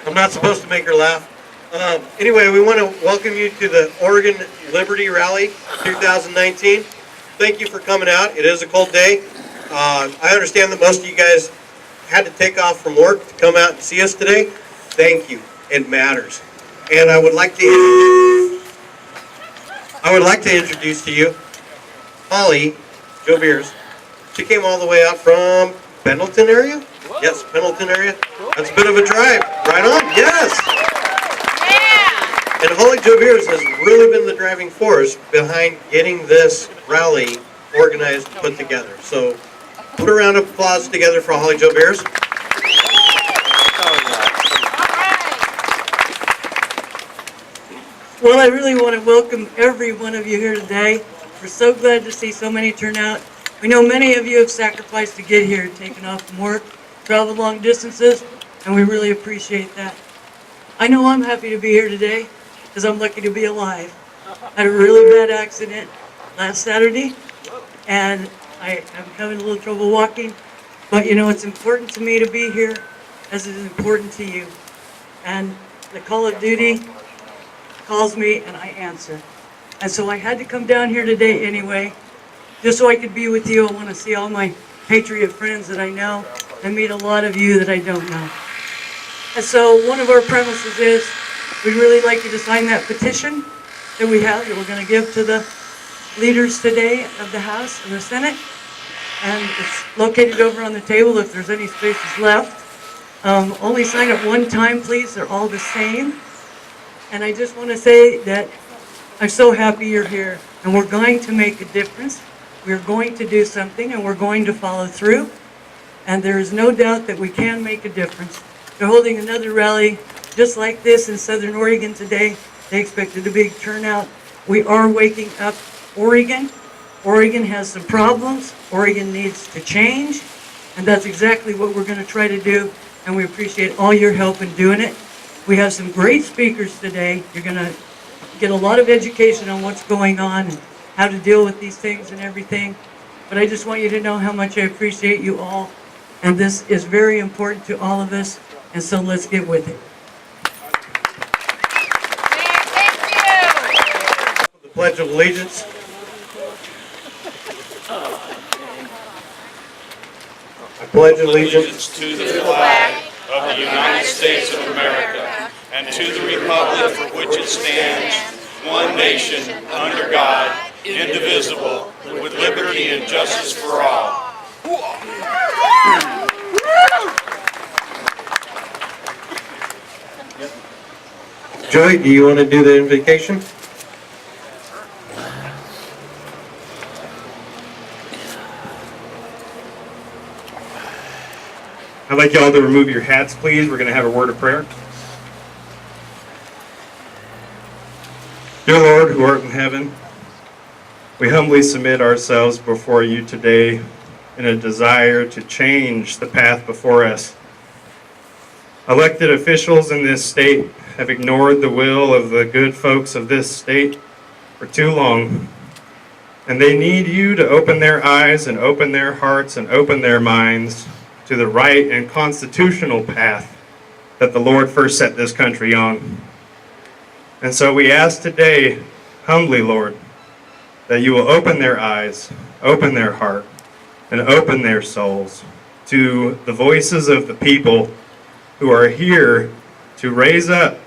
I'm not supposed to make her laugh. Anyway, we want to welcome you to the Oregon Liberty Rally 2019. Thank you for coming out. It is a cold day. I understand that most of you guys had to take off from work to come out and see us today. Thank you. It matters. And I would like to introduce to you Holly Jo Beers. She came all the way out from Pendleton area? Whoa. Yes, Pendleton area. That's a bit of a drive. Right on? Yes! Yeah! And Holly Jo Beers has really been the driving force behind getting this rally organized and put together. So put a round of applause together for Holly Jo Beers. Well, I really want to welcome every one of you here today. We're so glad to see so many turn out. We know many of you have sacrificed to get here, taken off from work, traveled long distances, and we really appreciate that. I know I'm happy to be here today because I'm lucky to be alive. I had a really bad accident last Saturday, and I'm having a little trouble walking, but you know, it's important to me to be here as it is important to you. And the call of duty calls me and I answer. And so I had to come down here today anyway, just so I could be with you. I want to see all my Patriot friends that I know and meet a lot of you that I don't know. And so one of our premises is we'd really like you to sign that petition that we have that we're going to give to the leaders today of the House and the Senate. And it's located over on the table if there's any spaces left. Only sign it one time, please. They're all the same. And I just want to say that I'm so happy you're here, and we're going to make a difference. We're going to do something, and we're going to follow through. And there is no doubt that we can make a difference. They're holding another rally just like this in Southern Oregon today. They expected a big turnout. We are waking up Oregon. Oregon has some problems. Oregon needs to change, and that's exactly what we're going to try to do, and we appreciate all your help in doing it. We have some great speakers today. You're going to get a lot of education on what's going on and how to deal with these things and everything. But I just want you to know how much I appreciate you all. And this is very important to all of us. And so let's get with it. Thank you. The Pledge of Allegiance. I pledge allegiance to the flag of the United States of America and to the republic for which it stands, one nation, under God, indivisible, with liberty and justice for all. Joy, do you want to do the invocation? I'd like y'all to remove your hats, please. We're going to have a word of prayer. Dear Lord, who art in heaven, we humbly submit ourselves before you today in a desire to change the path before us. Elected officials in this state have ignored the will of the good folks of this state for too long, and they need you to open their eyes and open their hearts and open their minds to the right and constitutional path that the Lord first set this country on. And so we ask today, humbly, Lord, that you will open their eyes, open their heart, and open their souls to the voices of the people who are here to raise up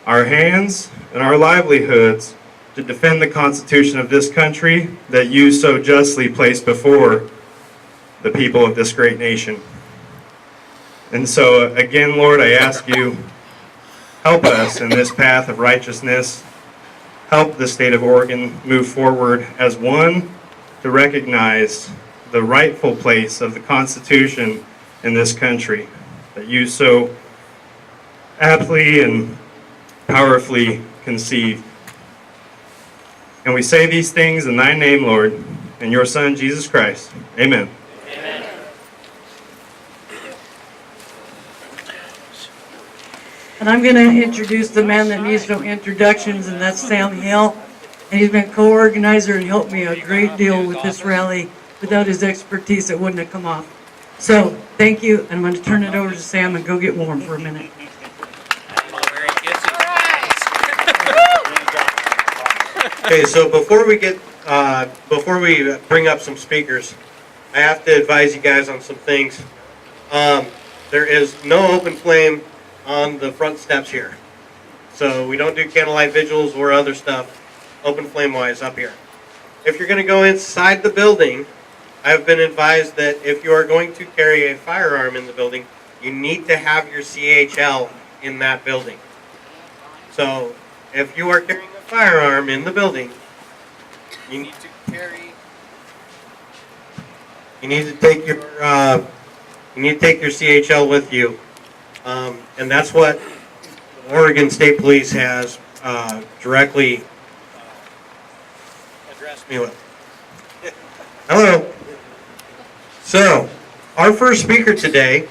our hands and our livelihoods to defend the Constitution of this country that you so justly placed before the people of this great nation. And so again, Lord, I ask you, help us in this path of righteousness. Help the state of Oregon move forward as one to recognize the rightful place of the Constitution in this country that you so aptly and powerfully conceived. And we say these things in thy name, Lord, in your Son, Jesus Christ. Amen. Amen. And I'm going to introduce the man that needs no introductions, and that's Sam Hill. And he's been co-organizer and helped me a great deal with this rally. Without his expertise, it wouldn't have come off. So, Thank you, and I'm going to turn it over to Sam and go get warm for a minute. Okay, so before we bring up some speakers, I have to advise you guys on some things. There is no open flame on the front steps here. So we don't do candlelight vigils or other stuff, open flame wise up here. If you're going to go inside the building, I've been advised that if you are going to carry a firearm in the building, you need to have your CHL in that building. So if you are carrying a firearm in the building, you need to take your CHL with you, and that's what Oregon State Police has directly addressed me with. Hello. So, our first speaker today,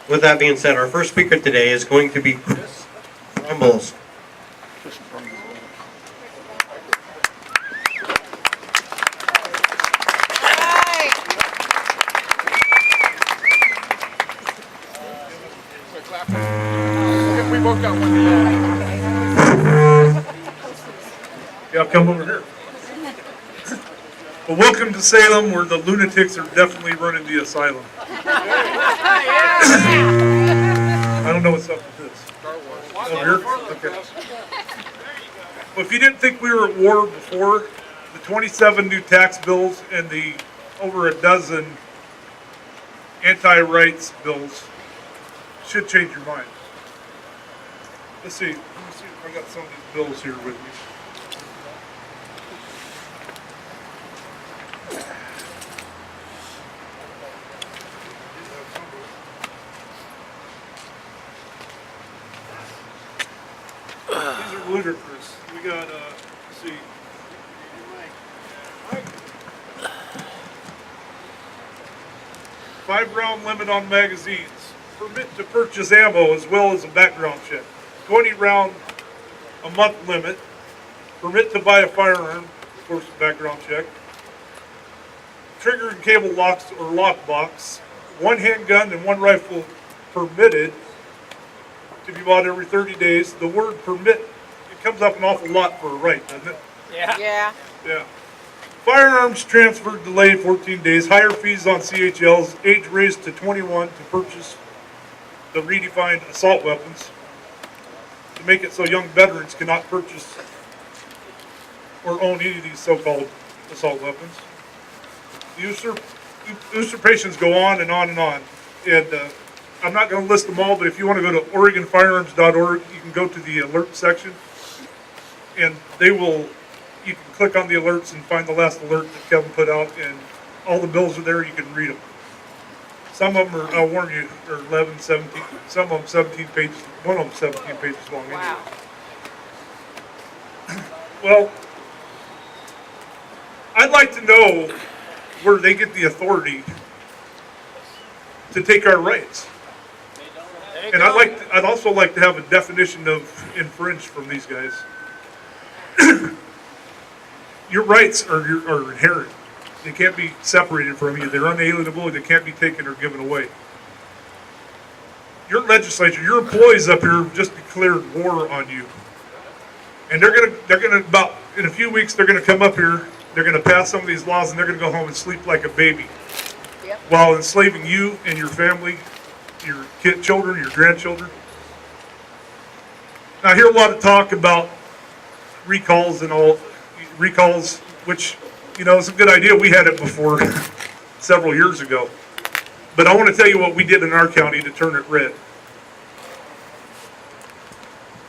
with that being said, our first speaker today is going to be Chris Rumbles. We both got one. Yeah, come over here. Well, welcome to Salem, where the lunatics are definitely running the asylum. I don't know what's up with this. Over here? Okay. Well, if you didn't think we were at war before, the 27 new tax bills and the over a dozen anti-rights bills should change your mind. Let's see. Let me see if I got some of these bills here with me. These are ludicrous. We got, let's see. 5-round limit on magazines. Permit to purchase ammo as well as a background check. 20-round a month limit. Permit to buy a firearm, of course, background check. Trigger and cable locks or lockbox. 1 handgun and 1 rifle permitted to be bought every 30 days. The word permit, it comes up an awful lot for a right, doesn't it? Yeah. Yeah. Firearms transferred delayed 14 days. Higher fees on CHLs. Age raised to 21 to purchase the redefined assault weapons. To make it so young veterans cannot purchase or own any of these so-called assault weapons. Usurpations go on and on and on. And I'm not going to list them all, but if you want to go to OregonFirearms.org, you can go to the alert section, and you can click on the alerts and find the last alert that Kevin put out, and all the bills are there. You can read them. Some of them are, I'll warn you, are 11, 17, some of them 17 pages, one of them 17 pages long. Wow. Anyway. Well, I'd like to know where they get the authority to take our rights. And I'd also like to have a definition of infringe from these guys. Your rights are inherent. They can't be separated from you. They're unalienable. They can't be taken or given away. Your legislature, your employees up here just declared war on you. And they're gonna about in a few weeks they're gonna come up here, they're gonna pass some of these laws, and they're gonna go home and sleep like a baby. Yep. While enslaving you and your family, your children, your grandchildren. Now I hear a lot of talk about recalls, which, you know, is a good idea. We had it before several years ago. But I want to tell you what we did in our county to turn it red.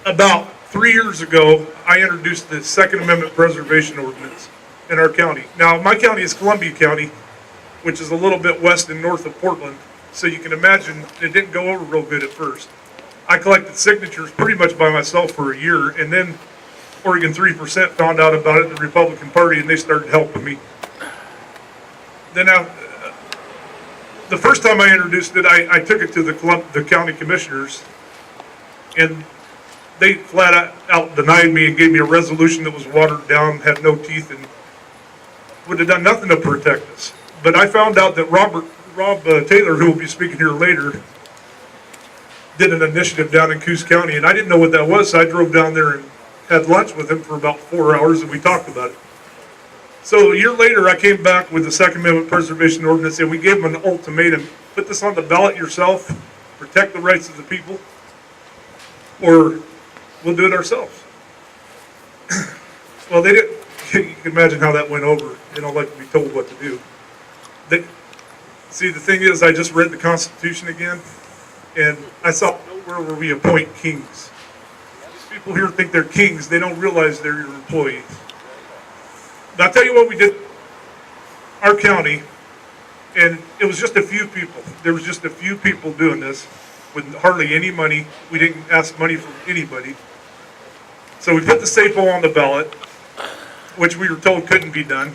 About 3 years ago, I introduced the Second Amendment Preservation Ordinance in our county. Now, my county is Columbia County, which is a little bit west and north of Portland. So you can imagine it didn't go over real good at first. I collected signatures pretty much by myself for a year, and then Oregon 3% found out about it in the Republican Party, and they started helping me. Then the first time I introduced it, I took it to the county commissioners, and they flat out denied me and gave me a resolution that was watered down, had no teeth, and would have done nothing to protect us. But I found out that Rob Taylor, who will be speaking here later, did an initiative down in Coos County, and I didn't know what that was, so I drove down there and had lunch with him for about 4 hours, and we talked about it. So a year later, I came back with the Second Amendment Preservation Ordinance, and we gave him an ultimatum: put this on the ballot yourself, protect the rights of the people, or we'll do it ourselves. Well, they didn't. You can imagine how that went over. They don't like to be told what to do. See, the thing is, I just read the Constitution again, and I saw nowhere where we appoint kings. People here think they're kings. They don't realize they're your employees. Now, I'll tell you what we did. Our county, and it was just a few people. There was just a few people doing this with hardly any money. We didn't ask money from anybody. So we put the SAPO on the ballot, which we were told couldn't be done.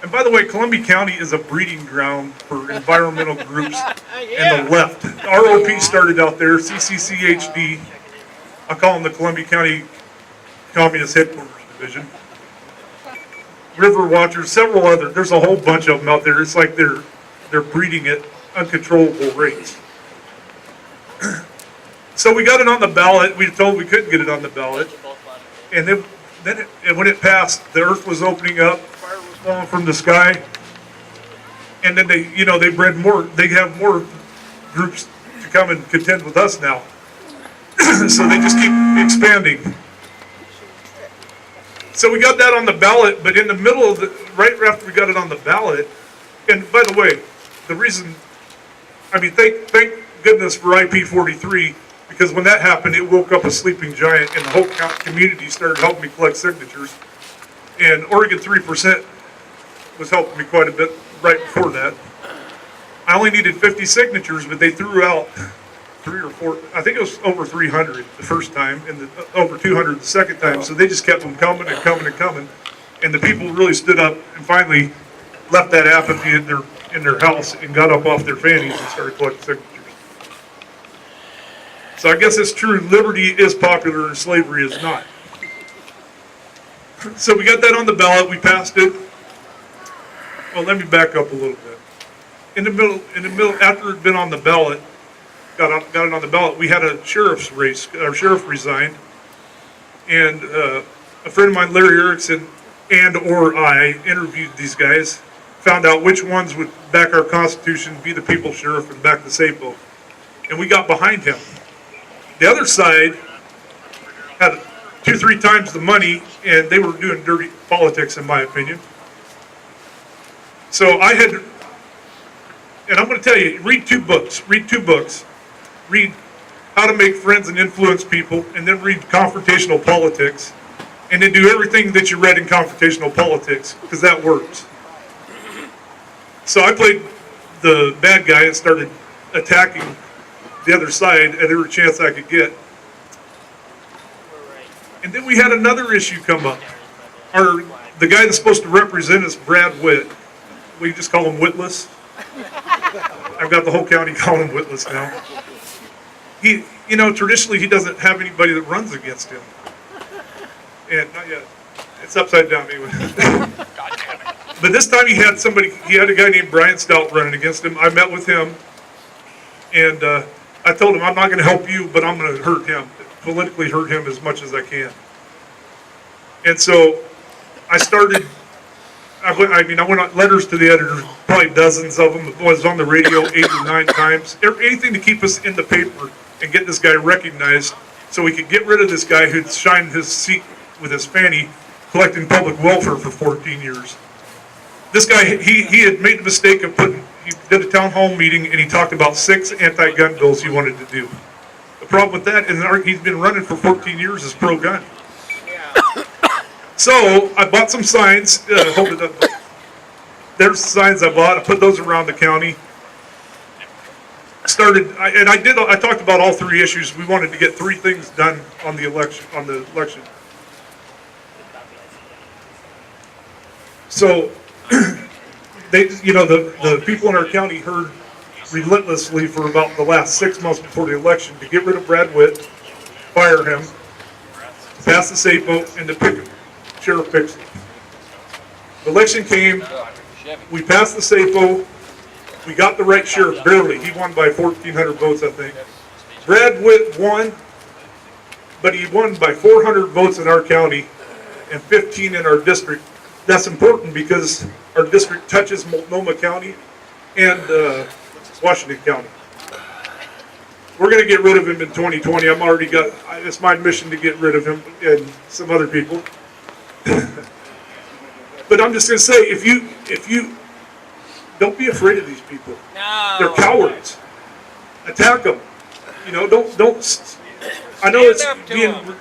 And by the way, Columbia County is a breeding ground for environmental groups and the left. ROP started out there, CCCHD. I call them the Columbia County Communist Headquarters Division. River Watchers, several other. There's a whole bunch of them out there. It's like they're breeding at uncontrollable rates. So we got it on the ballot. We were told we couldn't get it on the ballot. And then when it passed, the earth was opening up, fire was falling from the sky, and then they bred more. They have more groups to come and contend with us now. So they just keep expanding. So we got that on the ballot, but in the middle of right after we got it on the ballot, and by the way, the reason, thank goodness for IP 43. Because when that happened, it woke up a sleeping giant, and the whole community started helping me collect signatures. And Oregon 3% was helping me quite a bit right before that. I only needed 50 signatures, but they threw out 3 or 4, I think it was over 300 the first time, and over 200 the second time. So they just kept them coming and coming and coming. And the people really stood up and finally left that apathy in their house and got up off their fannies and started collecting signatures. So I guess it's true, liberty is popular and slavery is not. So we got that on the ballot, we passed it. Well, let me back up a little bit. In the middle, after it had been on the ballot, got it on the ballot, we had a sheriff's race. Our sheriff resigned. And a friend of mine, Larry Erickson, or I interviewed these guys, found out which ones would back our Constitution, be the people's sheriff, and back the SAPO. And we got behind him. The other side had 2-3 times the money, and they were doing dirty politics, in my opinion. So I had, and I'm going to tell you, read two books. Read How to Make Friends and Influence People, and then read Confrontational Politics, and then do everything that you read in Confrontational Politics, because that works. So I played the bad guy and started attacking the other side at every chance I could get. And then we had another issue come up. The guy that's supposed to represent us, Brad Witt, we just call him Witless. I've got the whole county calling him Witless now. Traditionally he doesn't have anybody that runs against him. And not yet. It's upside down anyway. But this time he had a guy named Brian Stout running against him. I met with him, and I told him, I'm not going to help you, but I'm going to hurt him, politically hurt him as much as I can. And so I went on letters to the editors, probably dozens of them. I was on the radio 8 or 9 times. Anything to keep us in the paper and get this guy recognized so we could get rid of this guy who'd shined his seat with his fanny collecting public welfare for 14 years. This guy, he had made the mistake of he did a town hall meeting and he talked about 6 anti-gun bills he wanted to do. The problem with that is he's been running for 14 years as pro-gun. So I bought some signs, hold it up. There's signs I bought, I put those around the county. I talked about all 3 issues. We wanted to get 3 things done on the election. So the people in our county heard relentlessly for about the last 6 months before the election to get rid of Brad Witt, fire him, pass the SAPO, and to pick Sheriff Pixley. The election came, we passed the SAPO, We got the right sheriff, barely. He won by 1,400 votes, I think. Brad Witt won, but he won by 400 votes in our county and 15 in our district. That's important because our district touches Multnomah County and Washington County. We're going to get rid of him in 2020. It's my mission to get rid of him and some other people. But I'm just going to say, if you don't be afraid of these people. No. They're cowards. Attack them. You know, don't. I know it's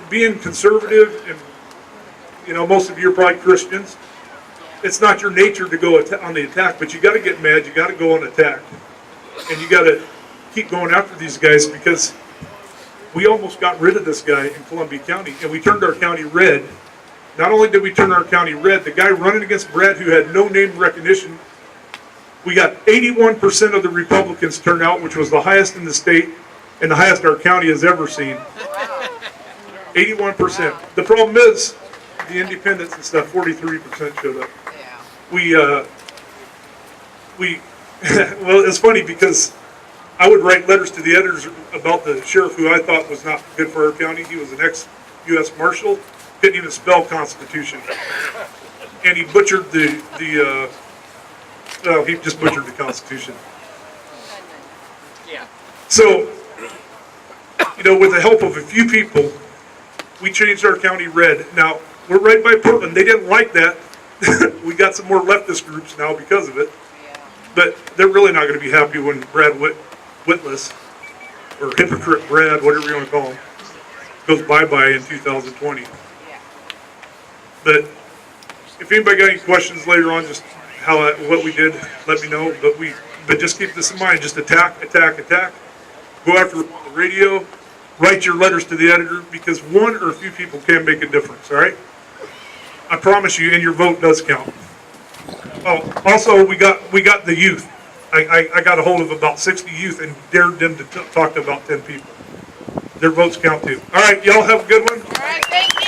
being conservative, and you know most of you are probably Christians. It's not your nature to go on the attack, but you got to get mad. You got to go on attack, and you got to keep going after these guys because we almost got rid of this guy in Columbia County, and we turned our county red. Not only did we turn our county red, the guy running against Brad, who had no name recognition, we got 81% of the Republicans turned out, which was the highest in the state and the highest our county has ever seen. 81%. The problem is, the independents and stuff, 43% showed up. Well, it's funny because I would write letters to the editors about the sheriff who I thought was not good for our county. He was an ex-U.S. Marshal, couldn't even spell Constitution. And he butchered he just butchered the Constitution. Yeah. So, you know, with the help of a few people, we changed our county red. Now, we're right by Portland. They didn't like that. We got some more leftist groups now because of it. But they're really not going to be happy when Brad Witless, or hypocrite Brad, whatever you want to call him, goes bye-bye in 2020. But if anybody got any questions later on, just what we did, let me know. But just keep this in mind: just attack. Go after the radio. Write your letters to the editor because one or a few people can make a difference. All right. I promise you, and your vote does count. Oh, also we got the youth. I got a hold of about 60 youth and dared them to talk to about 10 people. Their votes count too. All right, y'all have a good one. All right, thank you.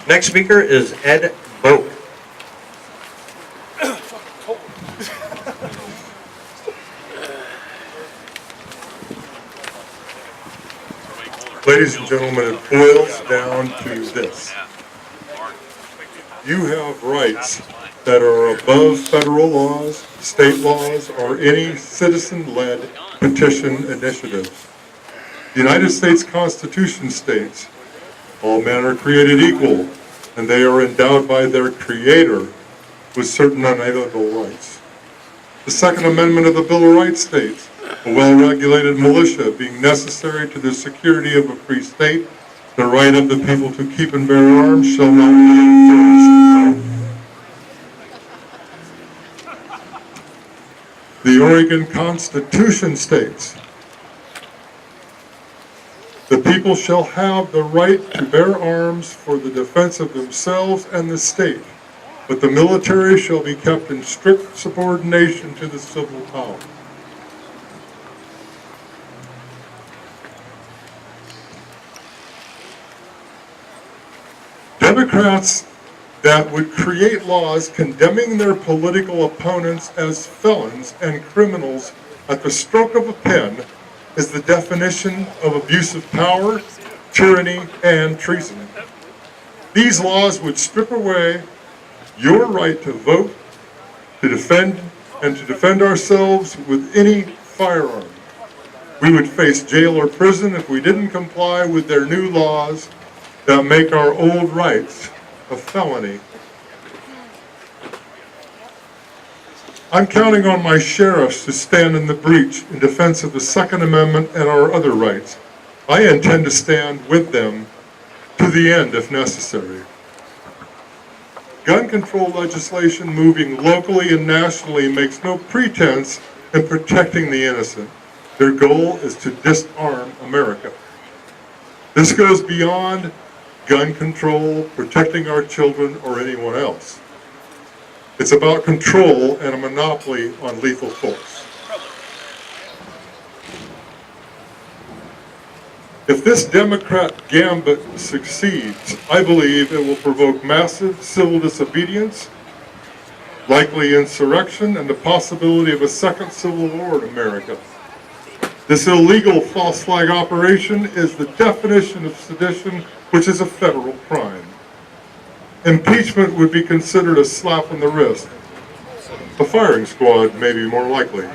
Next speaker is Ed Boak. Ladies and gentlemen, it boils down to this. You have rights that are above federal laws, state laws, or any citizen-led petition initiative. The United States Constitution states, all men are created equal, and they are endowed by their Creator with certain unalienable rights. The Second Amendment of the Bill of Rights states, a well-regulated militia being necessary to the security of a free state, the right of the people to keep and bear arms shall not be infringed. The Oregon Constitution states, the people shall have the right to bear arms for the defense of themselves and the state, but the military shall be kept in strict subordination to the civil power. Democrats that would create laws condemning their political opponents as felons and criminals at the stroke of a pen is the definition of abuse of power, tyranny, and treason. These laws would strip away your right to vote, to defend ourselves with any firearm. We would face jail or prison if we didn't comply with their new laws that make our old rights a felony. I'm counting on my sheriffs to stand in the breach in defense of the Second Amendment and our other rights. I intend to stand with them to the end if necessary. Gun control legislation moving locally and nationally makes no pretense in protecting the innocent. Their goal is to disarm America. This goes beyond gun control, protecting our children, or anyone else. It's about control and a monopoly on lethal force. If this Democrat gambit succeeds, I believe it will provoke massive civil disobedience, likely insurrection, and the possibility of a second civil war in America. This illegal false flag operation is the definition of sedition, which is a federal crime. Impeachment would be considered a slap on the wrist. A firing squad may be more likely.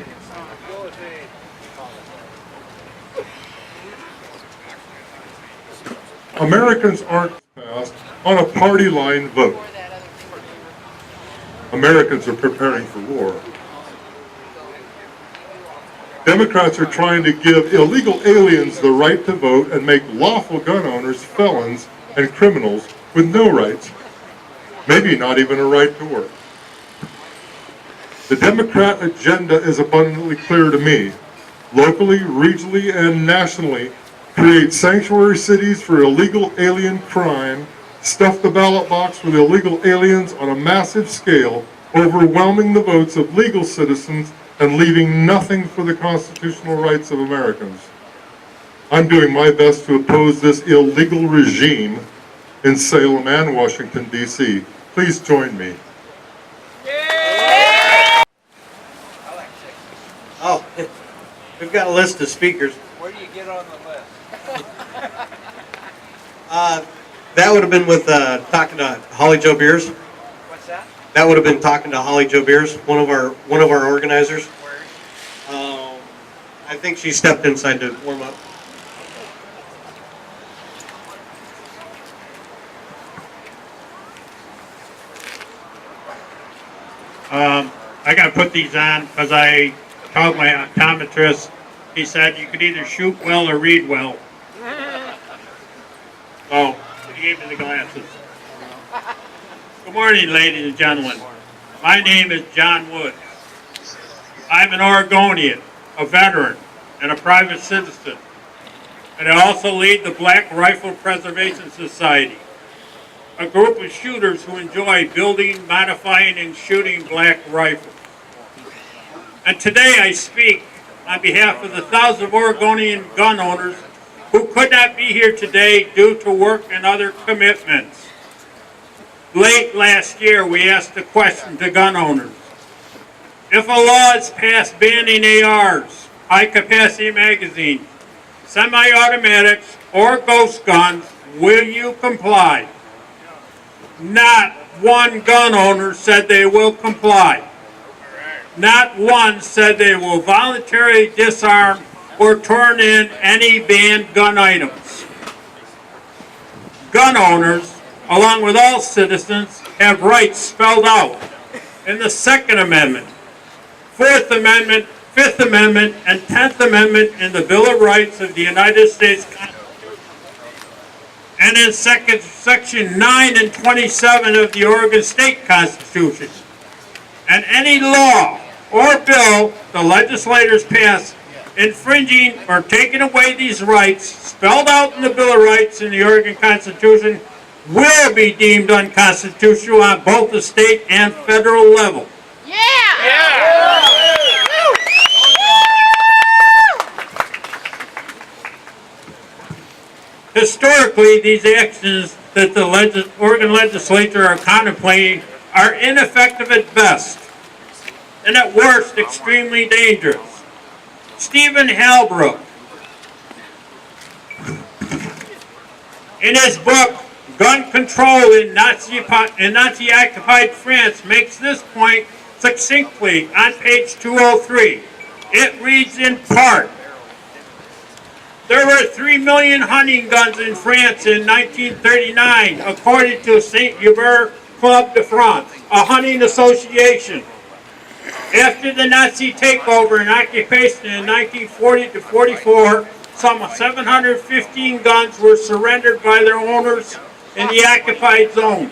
Americans aren't passed on a party line vote. Americans are preparing for war. Democrats are trying to give illegal aliens the right to vote and make lawful gun owners felons and criminals with no rights, maybe not even a right to work. The Democrat agenda is abundantly clear to me. Locally, regionally, and nationally, create sanctuary cities for illegal alien crime, stuff the ballot box with illegal aliens on a massive scale, overwhelming the votes of legal citizens and leaving nothing for the constitutional rights of Americans. I'm doing my best to oppose this illegal regime in Salem and Washington, D.C. Please join me. Oh, we've got a list of speakers. Where do you get on the list? That would have been with talking to Holly Jo Beers. What's that? That would have been talking to Holly Jo Beers, one of our organizers. Where? I think she stepped inside to warm up. I got to put these on because I told my optometrist, he said you could either shoot well or read well. So he gave me the glasses. Good morning, ladies and gentlemen. My name is John Woods. I'm an Oregonian, a veteran, and a private citizen. And I also lead the Black Rifle Preservation Society, a group of shooters who enjoy building, modifying, and shooting black rifles. And today I speak on behalf of the thousands of Oregonian gun owners who could not be here today due to work and other commitments. Late last year, we asked a question to gun owners. If a law is passed banning ARs, high-capacity magazines, semi-automatics, or ghost guns, will you comply? Not one gun owner said they will comply. Not one said they will voluntarily disarm or turn in any banned gun items. Gun owners, along with all citizens, have rights spelled out in the Second Amendment, Fourth Amendment, Fifth Amendment, and 10th Amendment in the Bill of Rights of the United States Constitution, and in Section 9 and 27 of the Oregon State Constitution. And any law or bill the legislators pass infringing or taking away these rights spelled out in the Bill of Rights in the Oregon Constitution will be deemed unconstitutional on both the state and federal level. Historically, these actions that the Oregon Legislature are contemplating are ineffective at best, and at worst, extremely dangerous. Stephen Halbrook, in his book, Gun Control in Nazi-occupied France, makes this point succinctly on page 203. It reads in part, there were 3 million hunting guns in France in 1939, according to Saint Hubert Club de France, a hunting association. After the Nazi takeover and occupation in 1940 to 44, some 715 guns were surrendered by their owners in the occupied zone.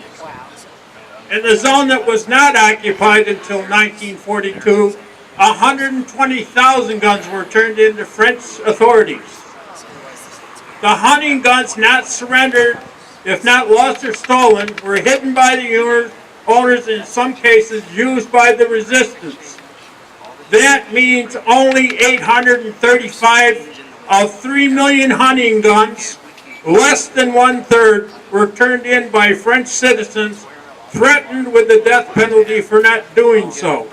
In the zone that was not occupied until 1942, 120,000 guns were turned in to French authorities. The hunting guns not surrendered, if not lost or stolen, were hidden by the owners, in some cases used by the resistance. That means only 835 of 3 million hunting guns, less than 1/3, were turned in by French citizens threatened with the death penalty for not doing so.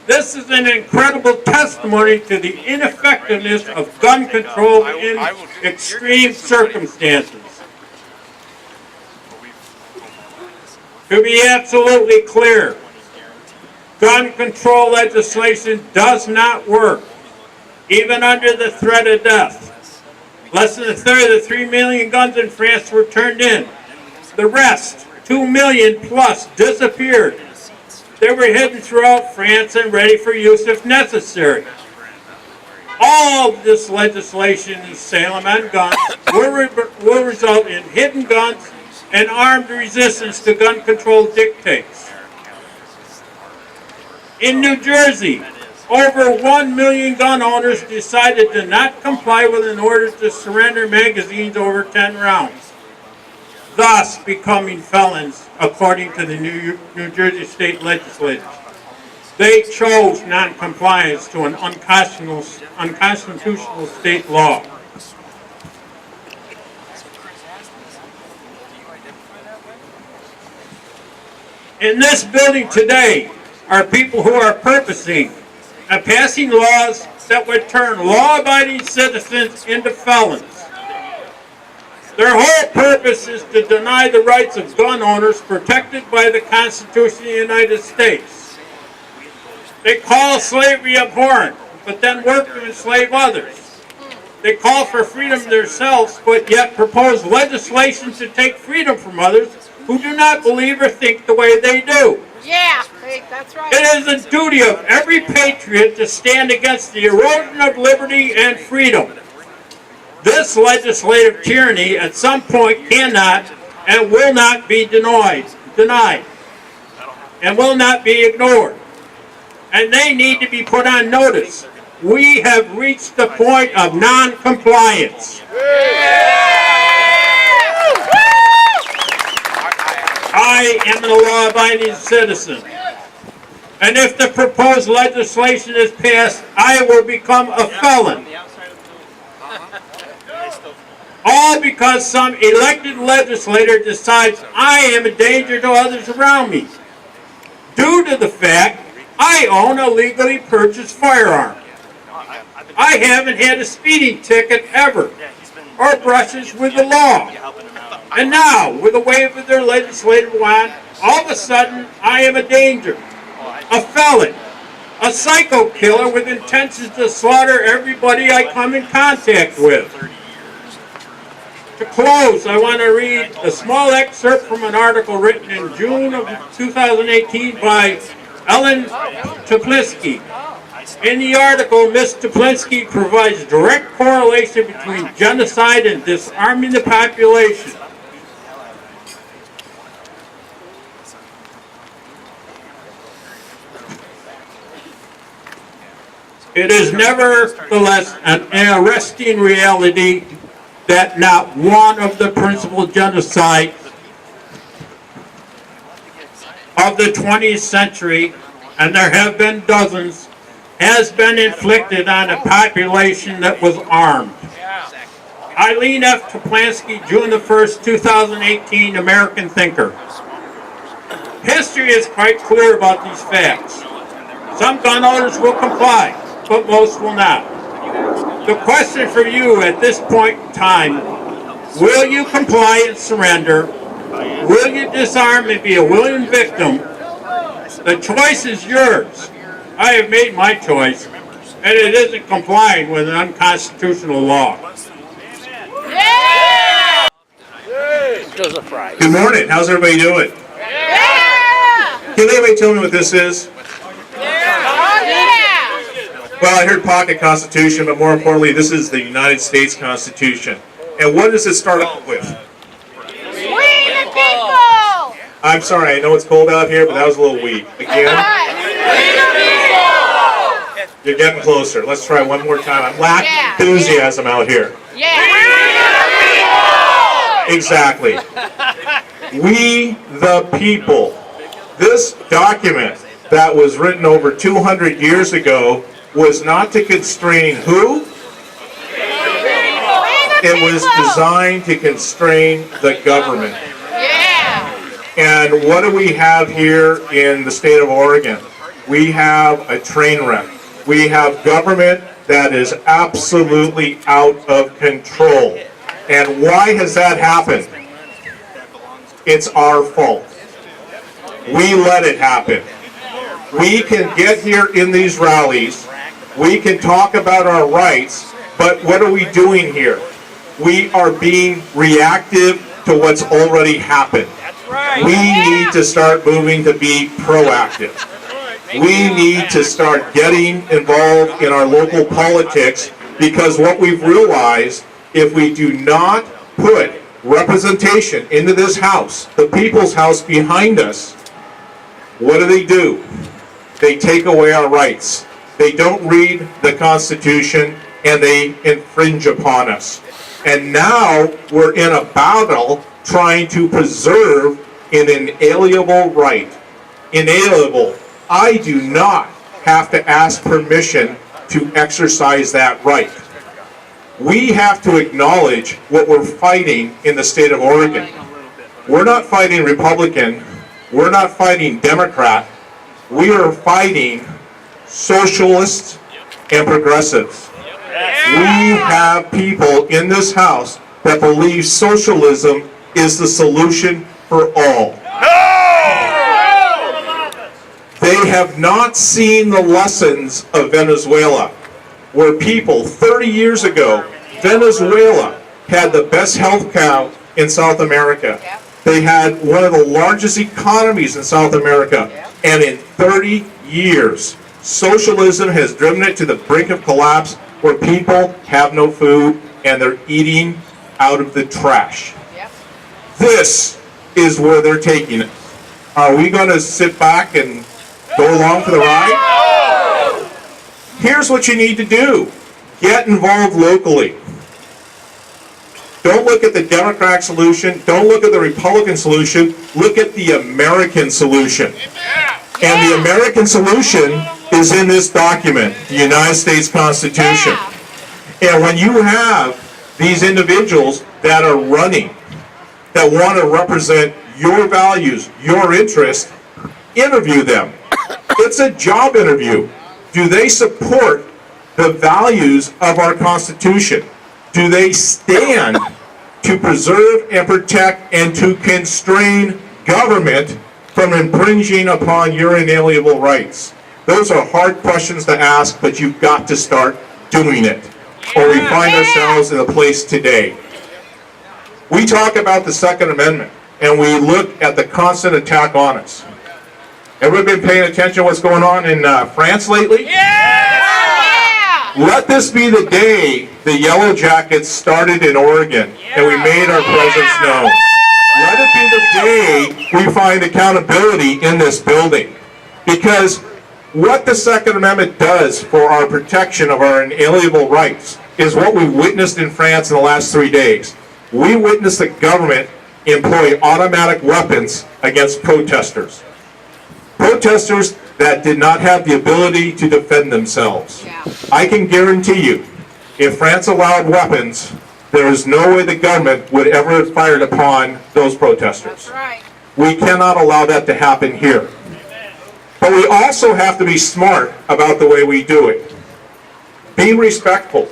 This is an incredible testimony to the ineffectiveness of gun control in extreme circumstances. To be absolutely clear, gun control legislation does not work, even under the threat of death. Less than a third of the 3 million guns in France were turned in. The rest, 2 million plus, disappeared. They were hidden throughout France and ready for use if necessary. All of this legislation in Salem on guns will result in hidden guns and armed resistance to gun control dictates. In New Jersey, over 1 million gun owners decided to not comply with an order to surrender magazines over 10 rounds, thus becoming felons, according to the New Jersey state legislators. They chose non-compliance to an unconstitutional state law. In this building today are people who are purposing and passing laws that would turn law-abiding citizens into felons. Their whole purpose is to deny the rights of gun owners protected by the Constitution of the United States. They call slavery abhorrent, but then work to enslave others. They call for freedom themselves, but yet propose legislation to take freedom from others who do not believe or think the way they do. Yeah, that's right. It is the duty of every patriot to stand against the erosion of liberty and freedom. This legislative tyranny at some point cannot and will not be denied, and will not be ignored. And they need to be put on notice. We have reached the point of non-compliance. I am a law-abiding citizen. And if the proposed legislation is passed, I will become a felon. All because some elected legislator decides I am a danger to others around me, due to the fact I own a legally purchased firearm. I haven't had a speeding ticket ever, or brushes with the law. And now, with a wave of their legislative wand, all of a sudden I am a danger, a felon, a psycho killer with intentions to slaughter everybody I come in contact with. To close, I want to read a small excerpt from an article written in June of 2018 by Ellen Teplinsky. In the article, Ms. Teplinsky provides direct correlation between genocide and disarming the population. It is nevertheless an arresting reality that not one of the principal genocides of the 20th century, and there have been dozens, has been inflicted on a population that was armed. Eileen F. Teplinsky, June the 1st, 2018, American thinker. History is quite clear about these facts. Some gun owners will comply, but most will not. The question for you at this point in time, will you comply and surrender? Will you disarm and be a willing victim? The choice is yours. I have made my choice, and it isn't complying with an unconstitutional law. Yeah! Good morning. How's everybody doing? Yeah! Can anybody tell me what this is? Oh, yeah! Well, I heard pocket constitution, but more importantly, this is the United States Constitution. And what does it start off with? We the people! I'm sorry, I know it's cold out here, but that was a little weak. Again, you're getting closer. Let's try one more time. I'm lacking enthusiasm out here. Yeah! Exactly. We the people. This document that was written over 200 years ago was not to constrain who? It was designed to constrain the government. Yeah! And what do we have here in the state of Oregon? We have a train wreck. We have government that is absolutely out of control. And why has that happened? It's our fault. We let it happen. We can get here in these rallies, we can talk about our rights, but what are we doing here? We are being reactive to what's already happened. We need to start moving to be proactive. We need to start getting involved in our local politics, because what we've realized, if we do not put representation into this house, the people's house behind us, what do? They take away our rights. They don't read the Constitution, and they infringe upon us. And now we're in a battle trying to preserve an inalienable right. Inalienable. I do not have to ask permission to exercise that right. We have to acknowledge what we're fighting in the state of Oregon. We're not fighting Republican. We're not fighting Democrat. We are fighting socialists and progressives. We have people in this house that believe socialism is the solution for all. They have not seen the lessons of Venezuela, where people 30 years ago, Venezuela had the best health count in South America. They had one of the largest economies in South America. And in 30 years, socialism has driven it to the brink of collapse, where people have no food and they're eating out of the trash. This is where they're taking it. Are we going to sit back and go along for the ride? Here's what you need to do. Get involved locally. Don't look at the Democratic solution. Don't look at the Republican solution. Look at the American solution. And the American solution is in this document, the United States Constitution. And when you have these individuals that are running, that want to represent your values, your interests, interview them. It's a job interview. Do they support the values of our Constitution? Do they stand to preserve and protect and to constrain government from infringing upon your inalienable rights? Those are hard questions to ask, but you've got to start doing it, or we find ourselves in a place today. We talk about the Second Amendment, and we look at the constant attack on us. Everybody been paying attention to what's going on in France lately? Let this be the day the Yellow Jackets started in Oregon, and we made our presence known. Let it be the day we find accountability in this building. Because what the Second Amendment does for our protection of our inalienable rights is what we witnessed in France in the last 3 days. We witnessed the government employ automatic weapons against protesters. Protesters that did not have the ability to defend themselves. I can guarantee you, if France allowed weapons, there is no way the government would ever have fired upon those protesters. We cannot allow that to happen here. But we also have to be smart about the way we do it. Be respectful.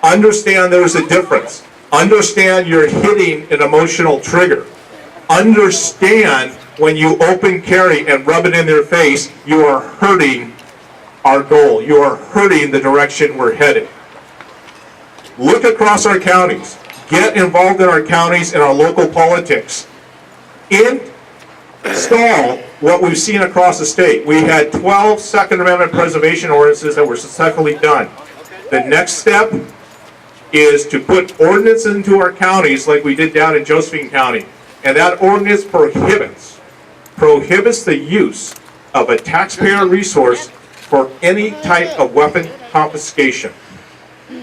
Understand there's a difference. Understand you're hitting an emotional trigger. Understand when you open carry and rub it in their face, you are hurting our goal. You are hurting the direction we're headed. Look across our counties. Get involved in our counties and our local politics. Install what we've seen across the state. We had 12 Second Amendment preservation ordinances that were successfully done. The next step is to put ordinances into our counties like we did down in Josephine County. And that ordinance prohibits the use of a taxpayer resource for any type of weapon confiscation.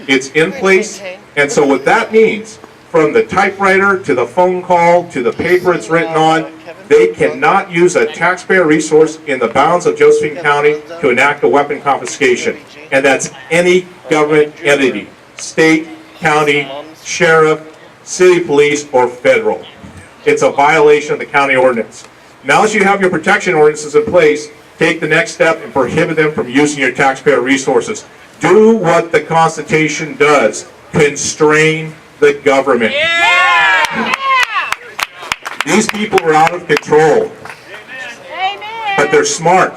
It's in place, and so what that means, from the typewriter to the phone call to the paper it's written on, they cannot use a taxpayer resource in the bounds of Josephine County to enact a weapon confiscation. And that's any government entity, state, county, sheriff, city police, or federal. It's a violation of the county ordinance. Now that you have your protection ordinances in place, take the next step and prohibit them from using your taxpayer resources. Do what the Constitution does. Constrain the government. These people are out of control, but they're smart.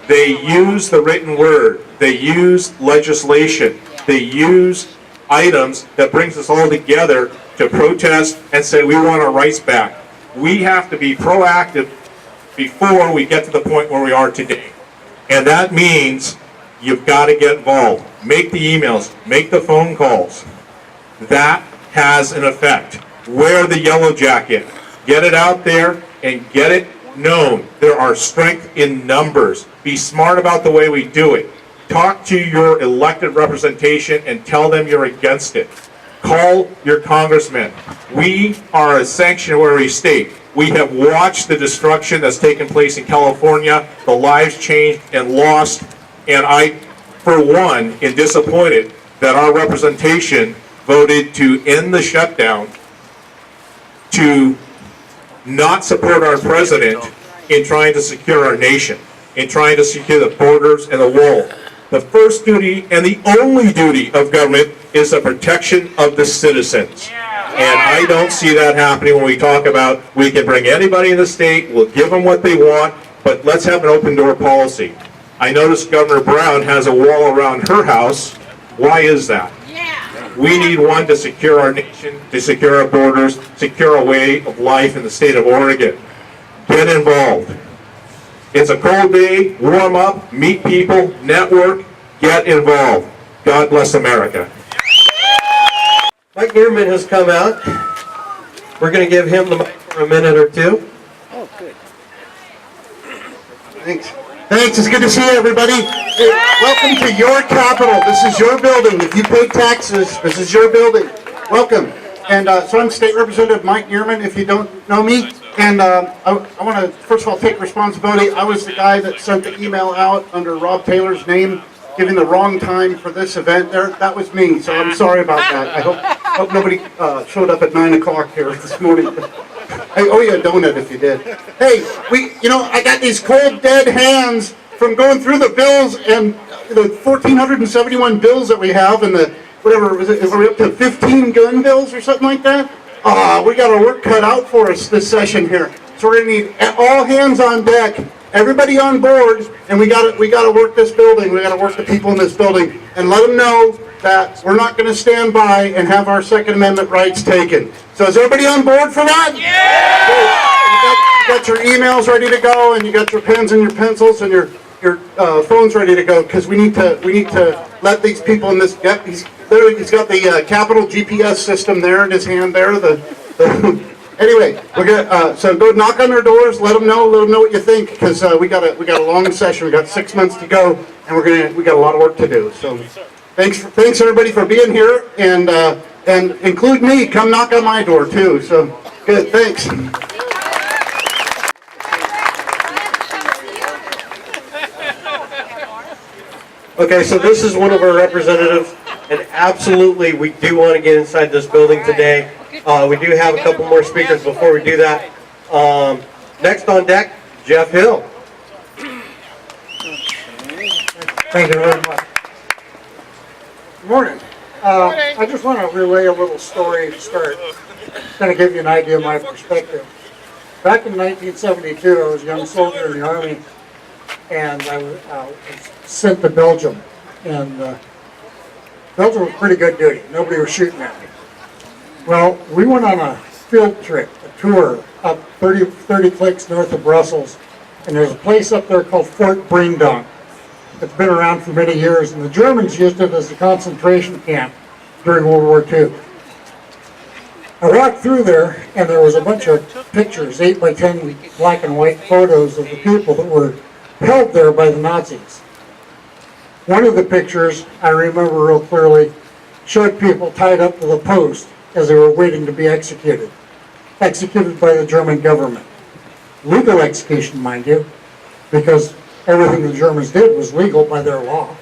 They use the written word. They use legislation. They use items that brings us all together to protest and say we want our rights back. We have to be proactive before we get to the point where we are today. And that means you've got to get involved. Make the emails, make the phone calls. That has an effect. Wear the yellow jacket. Get it out there and get it known. There are strength in numbers. Be smart about the way we do it. Talk to your elected representation and tell them you're against it. Call your congressman. We are a sanctuary state. We have watched the destruction that's taken place in California. The lives changed and lost. And I, for one, am disappointed that our representation voted to end the shutdown, to not support our president in trying to secure our nation, in trying to secure the borders and the wall. The first duty and the only duty of government is the protection of the citizens. And I don't see that happening when we talk about we can bring anybody in the state, we'll give them what they want, but let's have an open door policy. I noticed Governor Brown has a wall around her house. Why is that? We need one to secure our nation, to secure our borders, secure a way of life in the state of Oregon. Get involved. It's a cold day, warm up, meet people, network, get involved. God bless America. Mike Nierman has come out. We're going to give him the mic for a minute or two. Oh, good. Thanks. Thanks. It's good to see everybody. Hey, welcome to your capital. This is your building. If you pay taxes, this is your building. Welcome. And so I'm State Representative Mike Nierman, if you don't know me. And I want to, first of all, take responsibility. I was the guy that sent the email out under Rob Taylor's name, giving the wrong time for this event there. That was me, so I'm sorry about that. I hope nobody showed up at 9 o'clock here this morning. I owe you a donut if you did. Hey, I got these cold, dead hands from going through the bills and the 1,471 bills that we have and the, whatever, are we up to 15 gun bills or something like that? We got our work cut out for us this session here. So we're gonna need all hands on deck, everybody on board, and we gotta work this building. We gotta work the people in this building and let them know that we're not gonna stand by and have our Second Amendment rights taken. So is everybody on board for that? Yeah! You got your emails ready to go, and you got your pens and your pencils and your phones ready to go, because we need to let these people in this. Yep, he's got the Capitol GPS system there in his hand there. Anyway, we're gonna so go knock on their doors, let them know what you think, because we got a long session. We got 6 months to go, and we got a lot of work to do. So thanks everybody for being here, and include me. Come knock on my door too. So good, thanks. Okay, so this is one of our representatives, and absolutely we do want to get inside this building today. We do have a couple more speakers before we do that. Next on deck, Jeff Hill. Thank you very much. Good morning. I just want to relay a little story to start. Kind of give you an idea of my perspective. Back in 1972, I was a young soldier in the Army, and I was sent to Belgium. And Belgium was pretty good duty. Nobody was shooting at me. Well, we went on a field trip, a tour, up 30 clicks north of Brussels. And there's a place up there called Fort Breendonk. It's been around for many years, and the Germans used it as a concentration camp during World War II. I walked through there, and there was a bunch of pictures, 8 by 10 black and white photos of the people that were held there by the Nazis. One of the pictures, I remember real clearly, showed people tied up to the post as they were waiting to be executed by the German government. Legal execution, mind you, because everything the Germans did was legal by their law.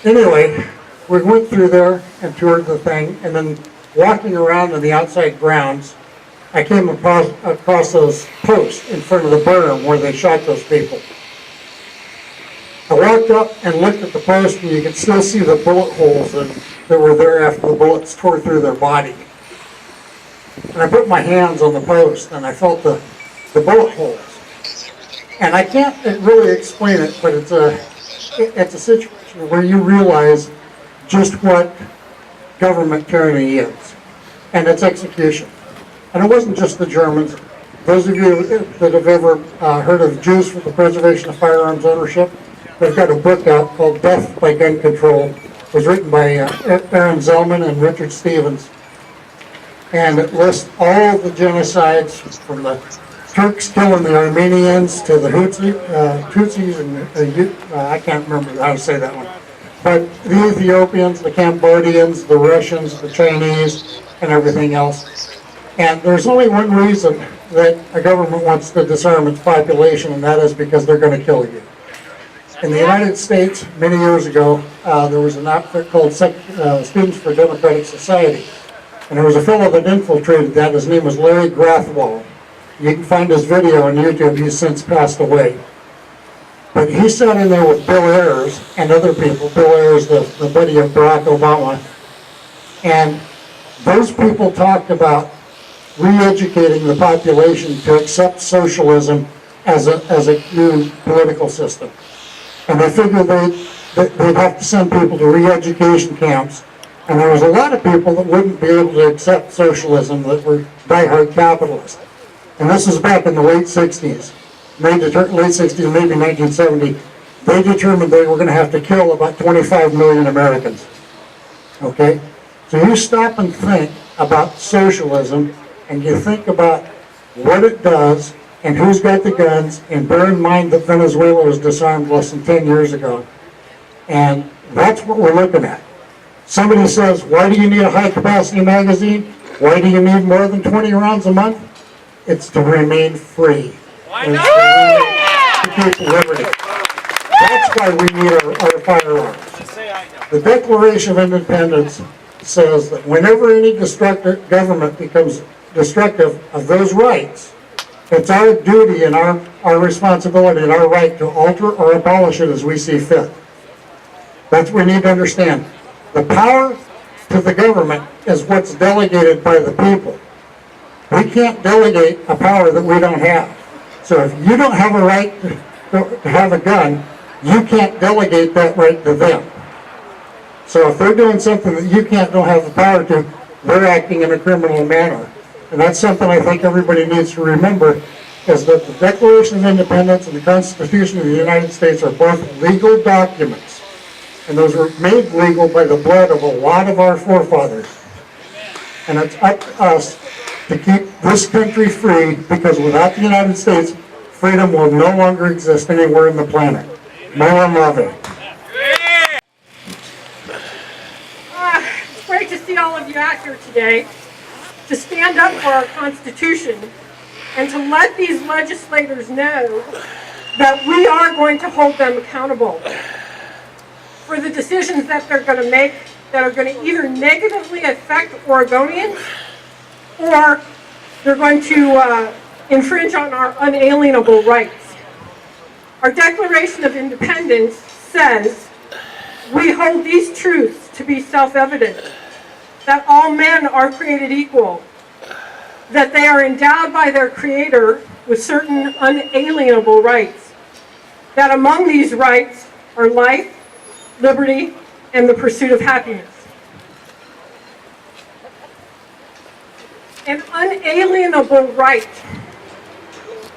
Anyway, we went through there and toured the thing, and then walking around in the outside grounds, I came across those posts in front of the berm where they shot those people. I walked up and looked at the post, and you could still see the bullet holes that were there after the bullets tore through their body. And I put my hands on the post, and I felt the bullet holes. And I can't really explain it, but it's a situation where you realize just what government tyranny is, and its execution. And it wasn't just the Germans. Those of you that have ever heard of Jews for the Preservation of Firearms Ownership, they've got a book out called Death by Gun Control. It was written by Aaron Zellman and Richard Stevens. And it lists all the genocides from the Turks killing the Armenians to the Tutsis and I can't remember how to say that one. But the Ethiopians, the Cambodians, the Russians, the Chinese, and everything else. And there's only one reason that a government wants to disarm its population, and that is because they're going to kill you. In the United States, many years ago, there was an outfit called Students for Democratic Society. And there was a fellow that infiltrated that. His name was Larry Grathwohl. You can find his video on YouTube. He's since passed away. But he sat in there with Bill Ayers and other people. Bill Ayers, the buddy of Barack Obama. And those people talked about re-educating the population to accept socialism as a new political system. And they figured they'd have to send people to re-education camps. And there was a lot of people that wouldn't be able to accept socialism, that were diehard capitalists. And this was back in the late 60s. Late 60s, maybe 1970. They determined they were going to have to kill about 25 million Americans. Okay? So you stop and think about socialism, and you think about what it does, and who's got the guns, and bear in mind that Venezuela was disarmed less than 10 years ago. And that's what we're looking at. Somebody says, why do you need a high-capacity magazine? Why do you need more than 20 rounds a month? It's to remain free. Why not? To keep liberty. That's why we need our firearms. The Declaration of Independence says that whenever any destructive government becomes destructive of those rights, it's our duty and our responsibility and our right to alter or abolish it as we see fit. That's what we need to understand. The power to the government is what's delegated by the people. We can't delegate a power that we don't have. So if you don't have a right to have a gun, you can't delegate that right to them. So if they're doing something that you don't have the power to, they're acting in a criminal manner. And that's something I think everybody needs to remember, is that the Declaration of Independence and the Constitution of the United States are both legal documents. And those were made legal by the blood of a lot of our forefathers. And it's up to us to keep this country free, because without the United States, freedom will no longer exist anywhere in the planet. More love it. It's great to see all of you out here today to stand up for our Constitution and to let these legislators know that we are going to hold them accountable for the decisions that they're going to make that are going to either negatively affect Oregonians, or they're going to infringe on our unalienable rights. Our Declaration of Independence says we hold these truths to be self-evident, that all men are created equal, that they are endowed by their Creator with certain unalienable rights, that among these rights are life, liberty, and the pursuit of happiness. An unalienable right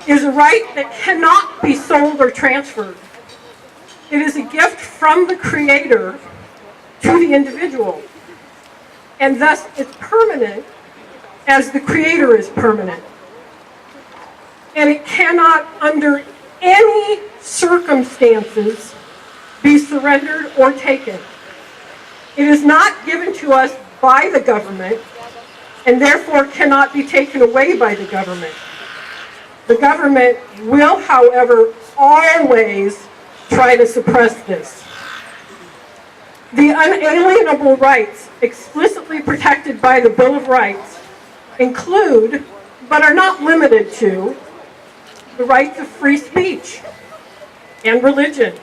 is a right that cannot be sold or transferred. It is a gift from the Creator to the individual, and thus it's permanent as the Creator is permanent. And it cannot, under any circumstances, be surrendered or taken. It is not given to us by the government, and therefore cannot be taken away by the government. The government will, however, always try to suppress this. The unalienable rights explicitly protected by the Bill of Rights include but are not limited to the right to free speech and religion,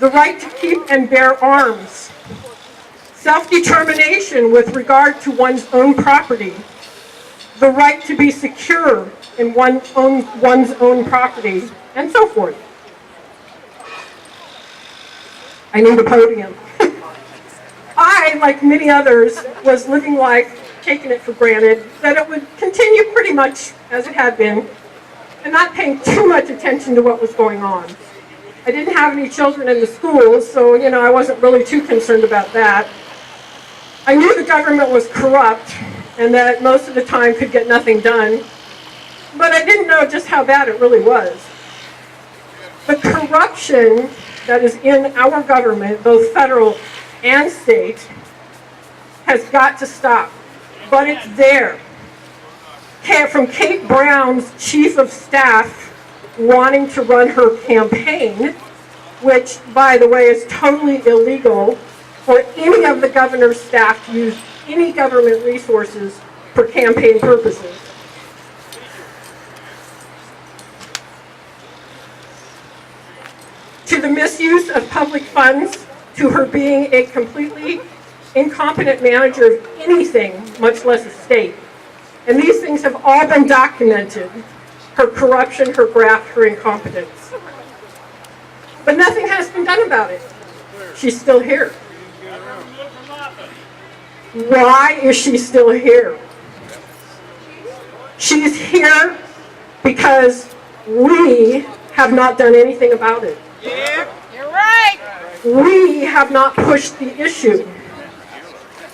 the right to keep and bear arms, self-determination with regard to one's own property, the right to be secure in one's own property, and so forth. I need a podium. I, like many others, was living life taking it for granted that it would continue pretty much as it had been, and not paying too much attention to what was going on. I didn't have any children in the schools, so I wasn't really too concerned about that. I knew the government was corrupt and that most of the time could get nothing done, but I didn't know just how bad it really was. The corruption that is in our government, both federal and state, has got to stop, but it's there. From Kate Brown's chief of staff wanting to run her campaign, which, by the way, is totally illegal for any of the governor's staff to use any government resources for campaign purposes. To the misuse of public funds, to her being a completely incompetent manager of anything, much less a state. And these things have all been documented. Her corruption, her graft, her incompetence. But nothing has been done about it. She's still here. Why is she still here? She's here because we have not done anything about it. Yeah, you're right. We have not pushed the issue.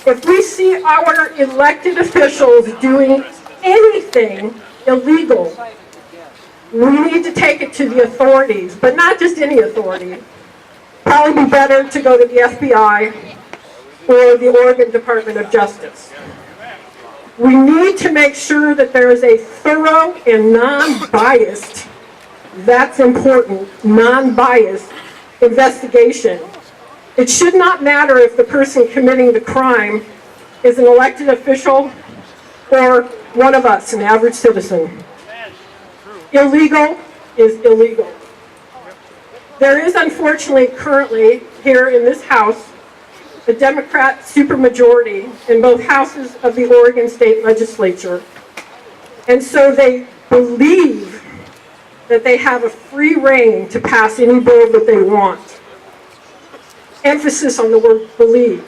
If we see our elected officials doing anything illegal, we need to take it to the authorities, but not just any authority. Probably be better to go to the FBI or the Oregon Department of Justice. We need to make sure that there is a thorough and non-biased, that's important, non-biased investigation. It should not matter if the person committing the crime is an elected official or one of us, an average citizen. Illegal is illegal. There is unfortunately currently here in this House a Democrat supermajority in both houses of the Oregon State Legislature. And so they believe that they have a free rein to pass any bill that they want. Emphasis on the word believe.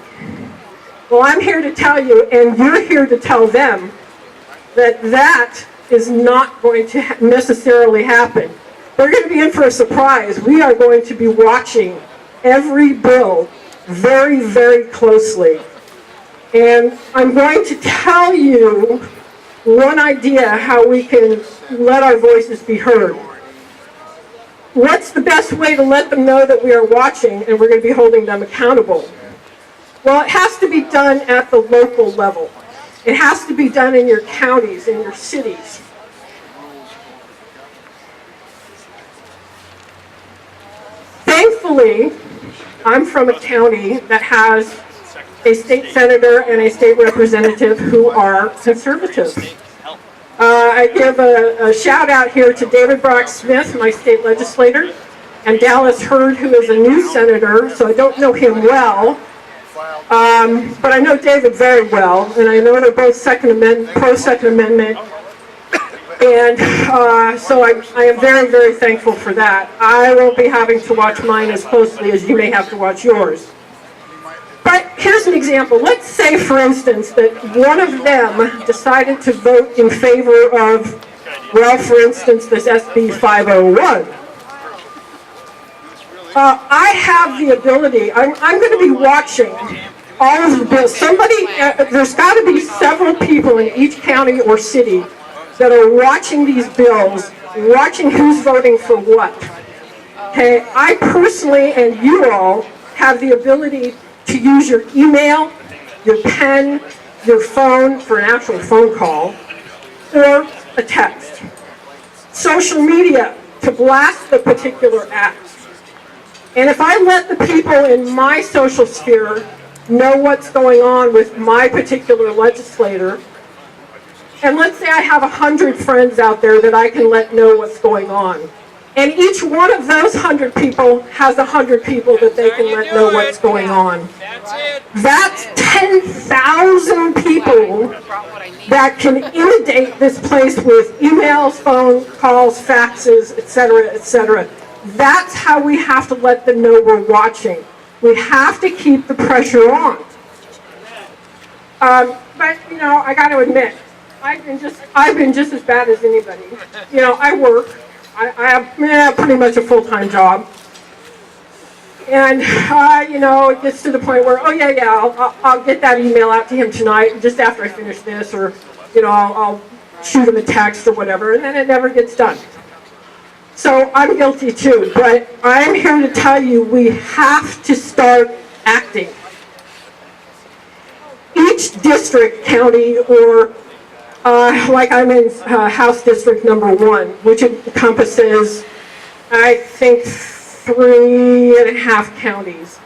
Well, I'm here to tell you, and you're here to tell them, that that is not going to necessarily happen. They're going to be in for a surprise. We are going to be watching every bill very, very closely. And I'm going to tell you one idea how we can let our voices be heard. What's the best way to let them know that we are watching and we're going to be holding them accountable? Well, it has to be done at the local level. It has to be done in your counties, in your cities. Thankfully, I'm from a county that has a state senator and a state representative who are conservative. I give a shout out here to David Brock Smith, my state legislator, and Dallas Hurd, who is a new senator, so I don't know him well. But I know David very well, and I know they're both pro-Second Amendment, and so I am very, very thankful for that. I won't be having to watch mine as closely as you may have to watch yours. But here's an example. Let's say, for instance, that one of them decided to vote in favor of, well, for instance, this SB 501. I have the ability, I'm going to be watching all of the bills. There's got to be several people in each county or city that are watching these bills, watching who's voting for what. Okay, I personally and you all have the ability to use your email, your pen, your phone for an actual phone call, or a text. Social media to blast the particular act. And if I let the people in my social sphere know what's going on with my particular legislator, And let's say I have 100 friends out there that I can let know what's going on. And each one of those 100 people has 100 people that they can let know what's going on. That's 10,000 people that can inundate this place with emails, phone calls, faxes, etc., etc. That's how we have to let them know we're watching. We have to keep the pressure on. But, you know, I got to admit, I've been just as bad as anybody. You know, I work. I have pretty much a full-time job. And, you know, it gets to the point where, oh, yeah, I'll get that email out to him tonight, just after I finish this, or, you know, I'll shoot him a text or whatever, and then it never gets done. So I'm guilty too, but I'm here to tell you we have to start acting. Each district, county, or like I'm in House District number 1, which encompasses, I think, 3.5 counties.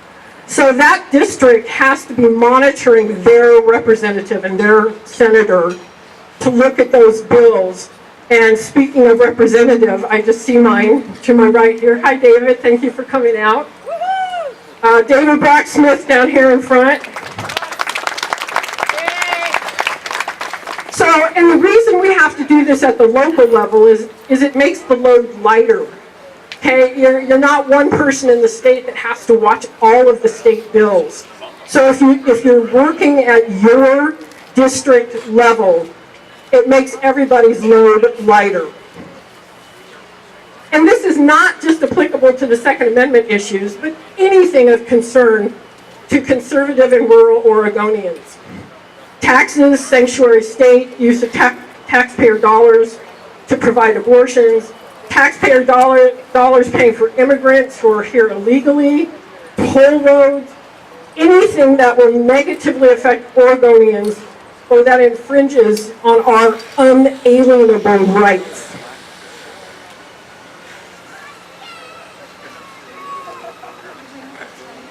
So that district has to be monitoring their representative and their senator to look at those bills. And speaking of representative, I just see mine to my right here. Hi, David. Thank you for coming out. David Brock-Smith down here in front. So, and the reason we have to do this at the local level is it makes the load lighter. Okay, you're not one person in the state that has to watch all of the state bills. So if you're working at your district level, it makes everybody's load lighter. And this is not just applicable to the Second Amendment issues, but anything of concern to conservative and rural Oregonians. Taxes, sanctuary state, use of taxpayer dollars to provide abortions, taxpayer dollars paying for immigrants who are here illegally, toll roads, anything that will negatively affect Oregonians or that infringes on our unalienable rights.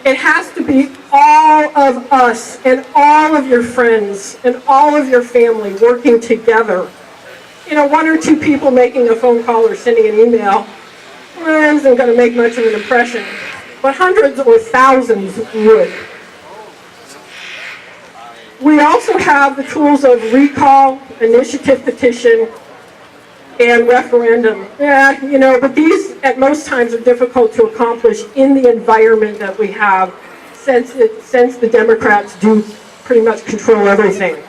It has to be all of us and all of your friends and all of your family working together. You know, 1 or 2 people making a phone call or sending an email isn't going to make much of an impression, but hundreds or thousands would. We also have the tools of recall, initiative petition, and referendum. Yeah, you know, but these at most times are difficult to accomplish in the environment that we have since the Democrats do pretty much control everything.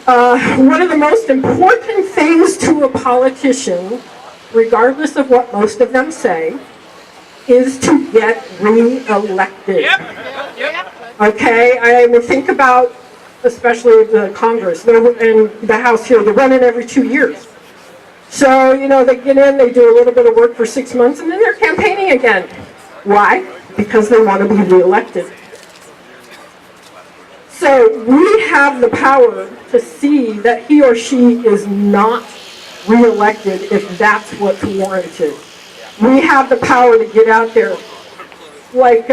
One of the most important things to a politician, regardless of what most of them say, is to get re-elected. Okay, I mean, think about especially the Congress and the House here. They're running every 2 years. So, you know, they get in, they do a little bit of work for 6 months, and then they're campaigning again. Why? Because they want to be re-elected. So we have the power to see that he or she is not re-elected if that's what's warranted. We have the power to get out there. Like,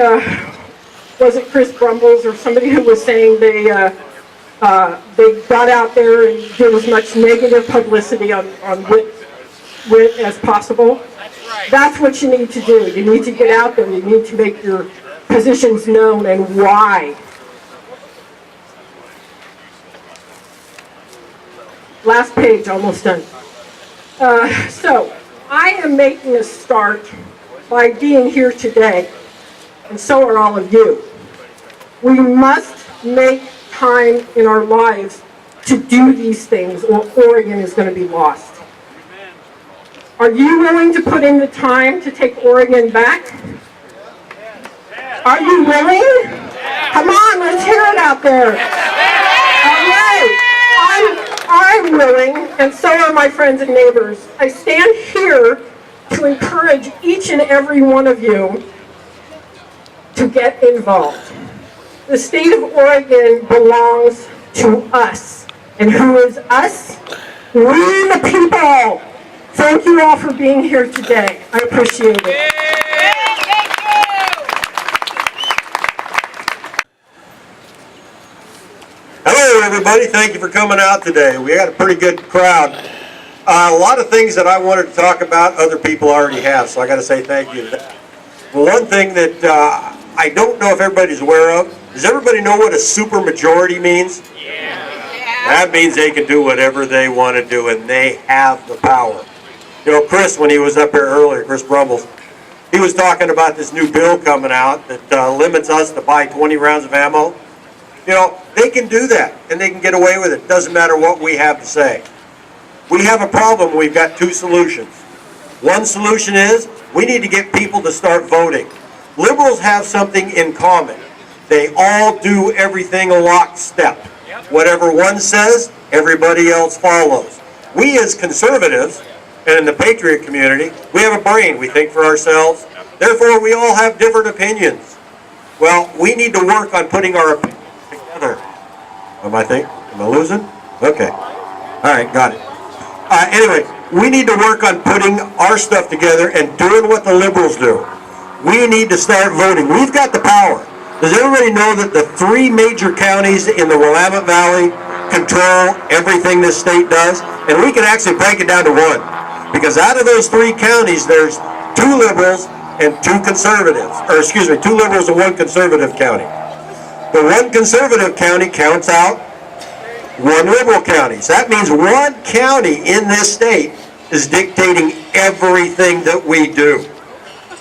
was it Chris Brumbles or somebody who was saying they got out there and did as much negative publicity on wit as possible? That's what you need to do. You need to get out there. You need to make your positions known and why. Last page, almost done. So, I am making a start by being here today, and so are all of you. We must make time in our lives to do these things, or Oregon is going to be lost. Are you willing to put in the time to take Oregon back? Are you willing? Come on, let's hear it out there. All right. I'm willing, and so are my friends and neighbors. I stand here to encourage each and every one of you to get involved. The state of Oregon belongs to us. And who is us? We the people. Thank you all for being here today. I appreciate it. Hello morning, everybody. Thank you for coming out today. We had a pretty good crowd. A lot of things that I wanted to talk about, other people already have, so I got to say thank you to that. Well, one thing that I don't know if everybody's aware of, does everybody know what a supermajority means? Yeah. That means they can do whatever they want to do, and they have the power. You know, Chris, when he was up here earlier, Chris Brumbles, he was talking about this new bill coming out that limits us to buy 20 rounds of ammo. You know, they can do that, and they can get away with it. Doesn't matter what we have to say. We have a problem. We've got two solutions. One solution is we need to get people to start voting. Liberals have something in common. They all do everything a lockstep. Whatever one says, everybody else follows. We as conservatives, and in the patriot community, we have a brain. We think for ourselves. Therefore, we all have different opinions. Well, we need to work on putting our opinions together. Am I losing? Okay. All right, got it. Anyway, we need to work on putting our stuff together and doing what the liberals do. We need to start voting. We've got the power. Does everybody know that the 3 major counties in the Willamette Valley control everything this state does? And we can actually break it down to 1. Because out of those 3 counties, there's 2 liberals and 2 conservatives. Or excuse me, 2 liberals and 1 conservative county. The 1 conservative county counts out 1 liberal county. So that means 1 county in this state is dictating everything that we do.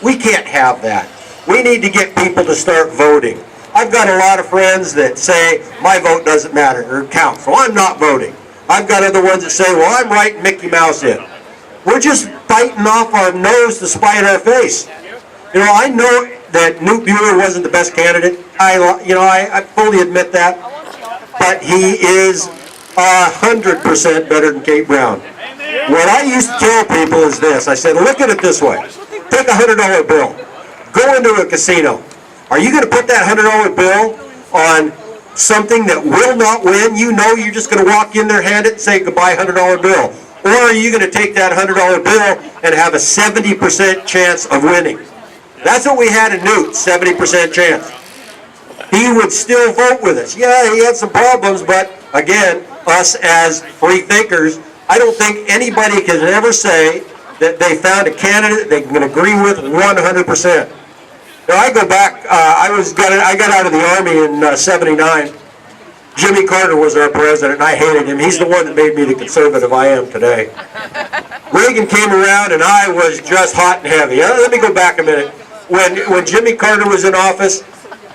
We can't have that. We need to get people to start voting. I've got a lot of friends that say, my vote doesn't matter or count, so I'm not voting. I've got other ones that say, well, I'm writing Mickey Mouse in. We're just biting off our nose to spite our face. You know, I know that Newt Buehler wasn't the best candidate. I fully admit that. But he is 100% better than Kate Brown. What I used to tell people is this. I said, look at it this way. Take a $100 bill. Go into a casino. Are you going to put that $100 bill on something that will not win? You know you're just going to walk in there, hand it, and say goodbye, $100 bill. Or are you going to take that $100 bill and have a 70% chance of winning? That's what we had in Newt, 70% chance. He would still vote with us. Yeah, he had some problems, but again, us as free thinkers, I don't think anybody can ever say that they found a candidate they can agree with 100%. Now, I go back, I got out of the Army in '79. Jimmy Carter was our president, and I hated him. He's the one that made me the conservative I am today. Reagan came around, and I was just hot and heavy. Let me go back a minute. When Jimmy Carter was in office,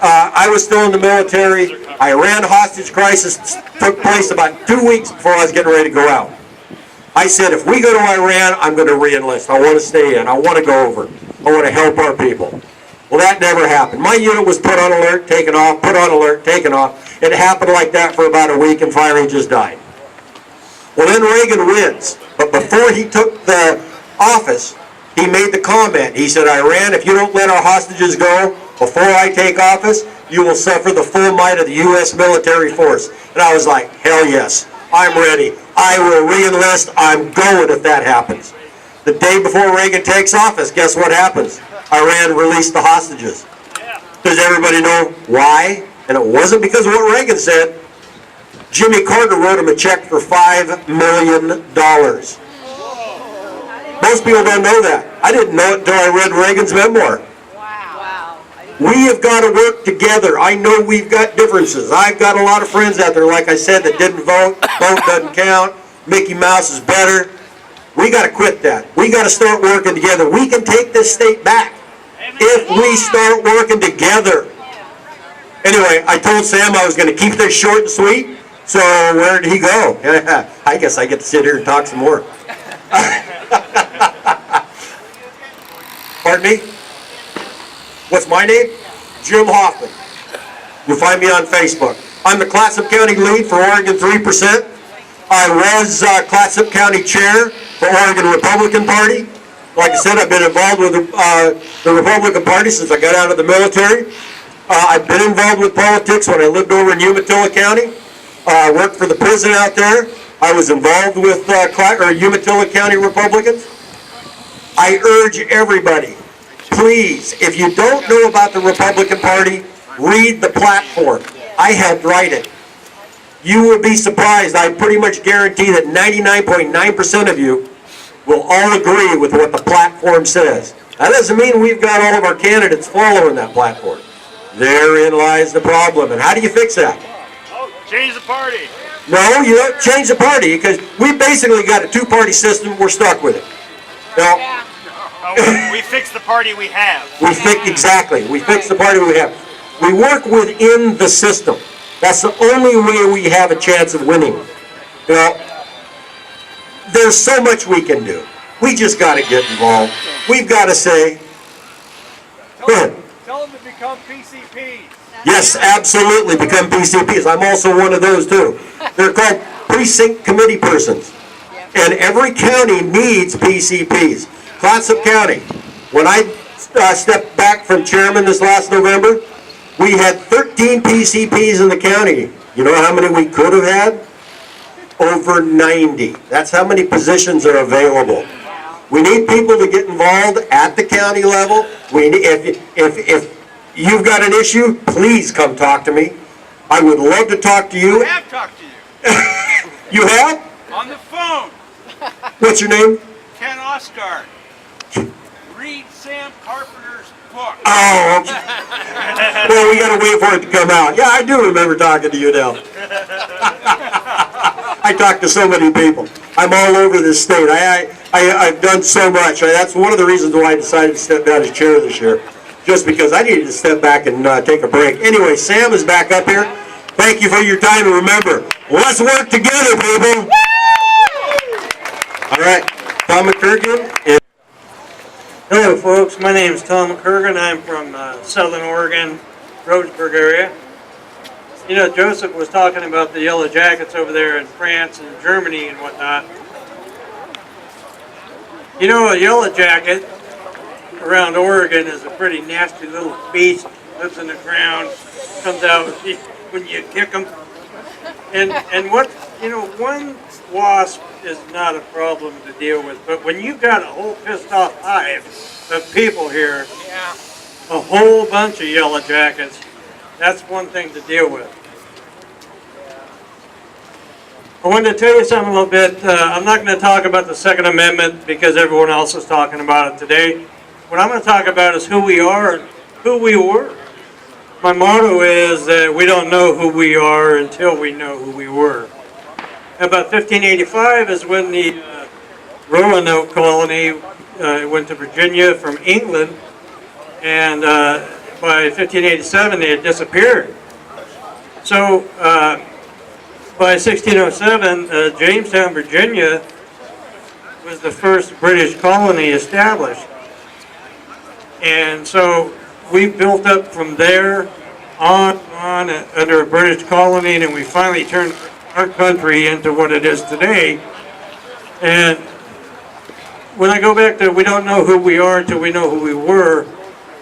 I was still in the military. Iran hostage crisis took place about 2 weeks before I was getting ready to go out. I said, if we go to Iran, I'm going to re-enlist. I want to stay in. I want to go over. I want to help our people. Well, that never happened. My unit was put on alert, taken off, put on alert, taken off. It happened like that for about a week, and finally just died. Well, then Reagan wins. But before he took the office, he made the comment. He said, Iran, if you don't let our hostages go before I take office, you will suffer the full might of the U.S. military force. And I was like, hell yes, I'm ready. I will re-enlist. I'm going if that happens. The day before Reagan takes office, guess what happens? Iran released the hostages. Does everybody know why? And it wasn't because of what Reagan said. Jimmy Carter wrote him a check for $5 million. Most people don't know that. I didn't know it until I read Reagan's memoir. Wow. We have got to work together. I know we've got differences. I've got a lot of friends out there, like I said, that didn't vote. Vote doesn't count. Mickey Mouse is better. We got to quit that. We got to start working together. We can take this state back if we start working together. Anyway, I told Sam I was going to keep this short and sweet. So where did he go? I guess I get to sit here and talk some more. Pardon me? What's my name? Jim Hoffman. You'll find me on Facebook. I'm the Clatsop County lead for Oregon 3%. I was Clatsop County chair for Oregon Republican Party. Like I said, I've been involved with the Republican Party since I got out of the military. I've been involved with politics when I lived over in Umatilla County. I worked for the prison out there. I was involved with Umatilla County Republicans. I urge everybody, please, if you don't know about the Republican Party, read the platform. I helped write it. You would be surprised. I pretty much guarantee that 99.9% of you will all agree with what the platform says. That doesn't mean we've got all of our candidates following that platform. Therein lies the problem. And how do you fix that? Oh, change the party. No, you don't change the party, because we basically got a two-party system. We're stuck with it. Now, We fix the party we have. exactly. We fix the party we have. We work within the system. That's the only way we have a chance of winning. You know, there's so much we can do. We just got to get involved. We've got to say, go ahead. Tell them to become PCPs. Yes, absolutely, become PCPs. I'm also one of those too. They're called precinct committee persons. And every county needs PCPs. Clatsop County, when I stepped back from chairman this last November, we had 13 PCPs in the county. You know how many we could have had? Over 90. That's how many positions are available. We need people to get involved at the county level. We need, if you've got an issue, please come talk to me. I would love to talk to you. I have talked to you. You have? On the phone. What's your name? Ken Oscar. Read Sam Carpenter's book. Oh, okay. Well, we got to wait for it to come out. Yeah, I do remember talking to you now. I talk to so many people. I'm all over this state. I've done so much. That's one of the reasons why I decided to step down as chair this year, just because I needed to step back and take a break. Anyway, Sam is back up here. Thank you for your time, and remember, let's work together, people. All right, Tom McCurgan. Hello folks, my name is Tom McCurgan. I'm from Southern Oregon, Rosberg area. You know, Joseph was talking about the Yellow Jackets over there in France and Germany and whatnot. You know, a Yellow Jacket around Oregon is a pretty nasty little beast. Lives in the ground, comes out when you kick them. And what, you know, one wasp is not a problem to deal with, but when you've got a whole pissed off hive of people here, a whole bunch of Yellow Jackets, that's one thing to deal with. I wanted to tell you something a little bit. I'm not going to talk about the Second Amendment because everyone else is talking about it today. What I'm going to talk about is who we are and who we were. My motto is that we don't know who we are until we know who we were. About 1585 is when the Roanoke colony went to Virginia from England, and by 1587 they had disappeared. So by 1607, Jamestown, Virginia was the first British colony established. And so we built up from there on under a British colony, and we finally turned our country into what it is today. And when I go back to we don't know who we are until we know who we were,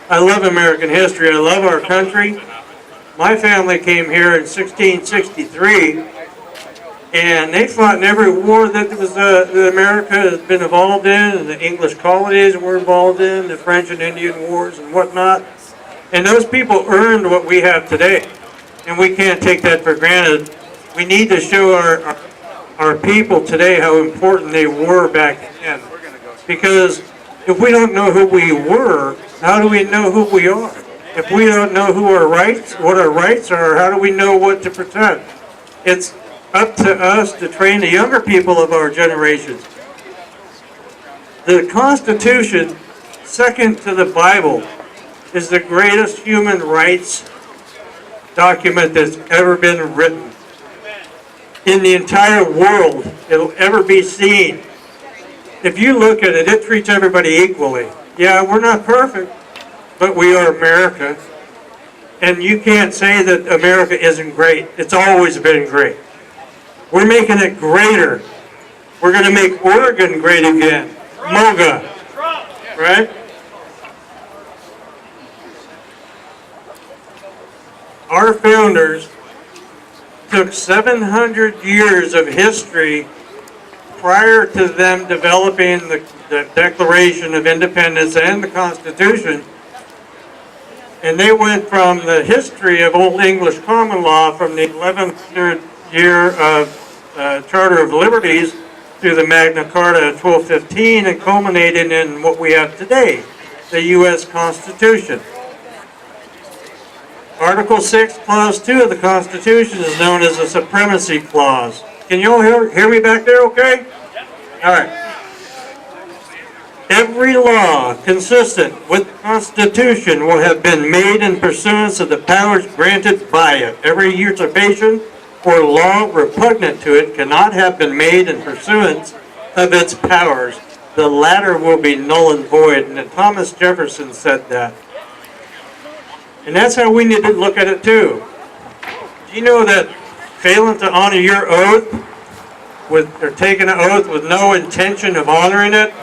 I love American history. I love our country. My family came here in 1663, and they fought in every war that was America has been involved in, and the English colonies were involved in, the French and Indian wars and whatnot. And those people earned what we have today, and we can't take that for granted. We need to show our people today how important they were back then. Because if we don't know who we were, how do we know who we are? If we don't know what our rights are, how do we know what to protect? It's up to us to train the younger people of our generations. The Constitution, second to the Bible, is the greatest human rights document that's ever been written in the entire world. It'll ever be seen. If you look at it, it treats everybody equally. Yeah, we're not perfect, but we are America. And you can't say that America isn't great. It's always been great. We're making it greater. We're going to make Oregon great again. MOGA. Right? Our founders took 700 years of history prior to them developing the Declaration of Independence and the Constitution. And they went from the history of Old English common law from the 1100 year of Charter of Liberties through the Magna Carta of 1215 and culminated in what we have today, the U.S. Constitution. Article 6, Clause 2 of the Constitution is known as the Supremacy Clause. Can you all hear me back there okay? All right. Every law consistent with the Constitution will have been made in pursuance of the powers granted by it. Every usurpation or law repugnant to it cannot have been made in pursuance of its powers. The latter will be null and void. And Thomas Jefferson said that. And that's how we need to look at it too. Do you know that failing to honor your oath or taking an oath with no intention of honoring it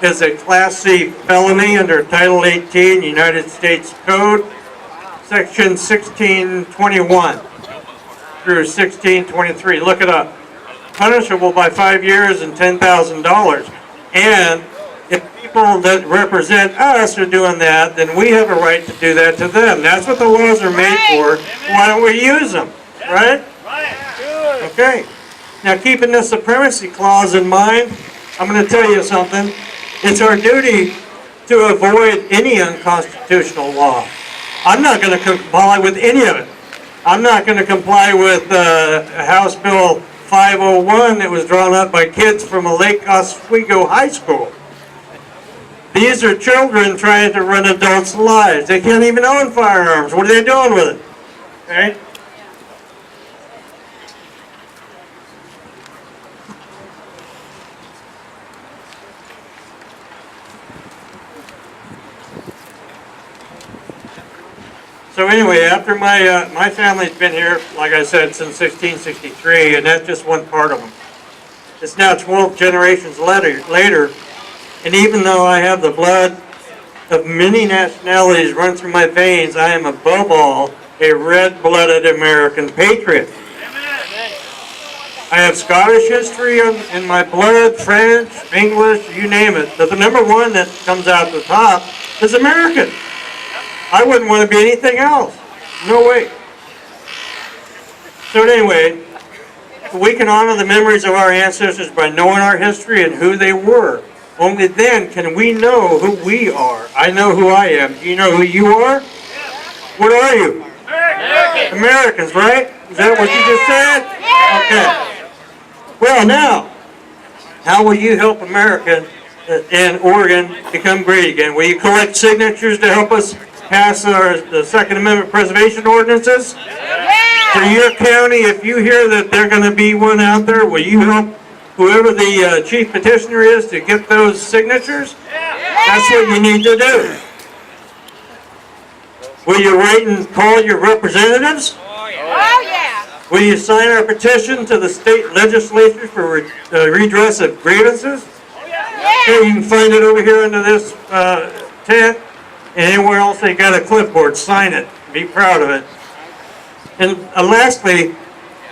is a Class C felony under Title 18 United States Code, Section 1621 through 1623. Look it up. Punishable by 5 years and $10,000. And if people that represent us are doing that, then we have a right to do that to them. That's what the laws are made for. Why don't we use them? Right? Okay. Now, keeping the Supremacy Clause in mind, I'm going to tell you something. It's our duty to avoid any unconstitutional law. I'm not going to comply with any of it. I'm not going to comply with House Bill 501 that was drawn up by kids from a Lake Oswego high school. These are children trying to run adults' lives. They can't even own firearms. What are they doing with it? Okay? So anyway, after my family's been here, like I said, since 1663, and that's just one part of them. It's now 12 generations later, and even though I have the blood of many nationalities run through my veins, I am above all a red-blooded American patriot. I have Scottish history in my blood, French, English, you name it. But the number one that comes out the top is American. I wouldn't want to be anything else. No way. So anyway, we can honor the memories of our ancestors by knowing our history and who they were. Only then can we know who we are. I know who I am. Do you know who you are? What are you? Americans, right? Is that what you just said? Okay. Well, now, how will you help America and Oregon become great again? Will you collect signatures to help us pass the Second Amendment preservation ordinances? For your county, if you hear that there's going to be one out there, will you help whoever the chief petitioner is to get those signatures? That's what you need to do. Will you write and call your representatives? Oh, yeah. Will you sign our petition to the state legislature for redress of grievances? Okay, you can find it over here under this tent. And anywhere else they got a clipboard, sign it. Be proud of it. And lastly,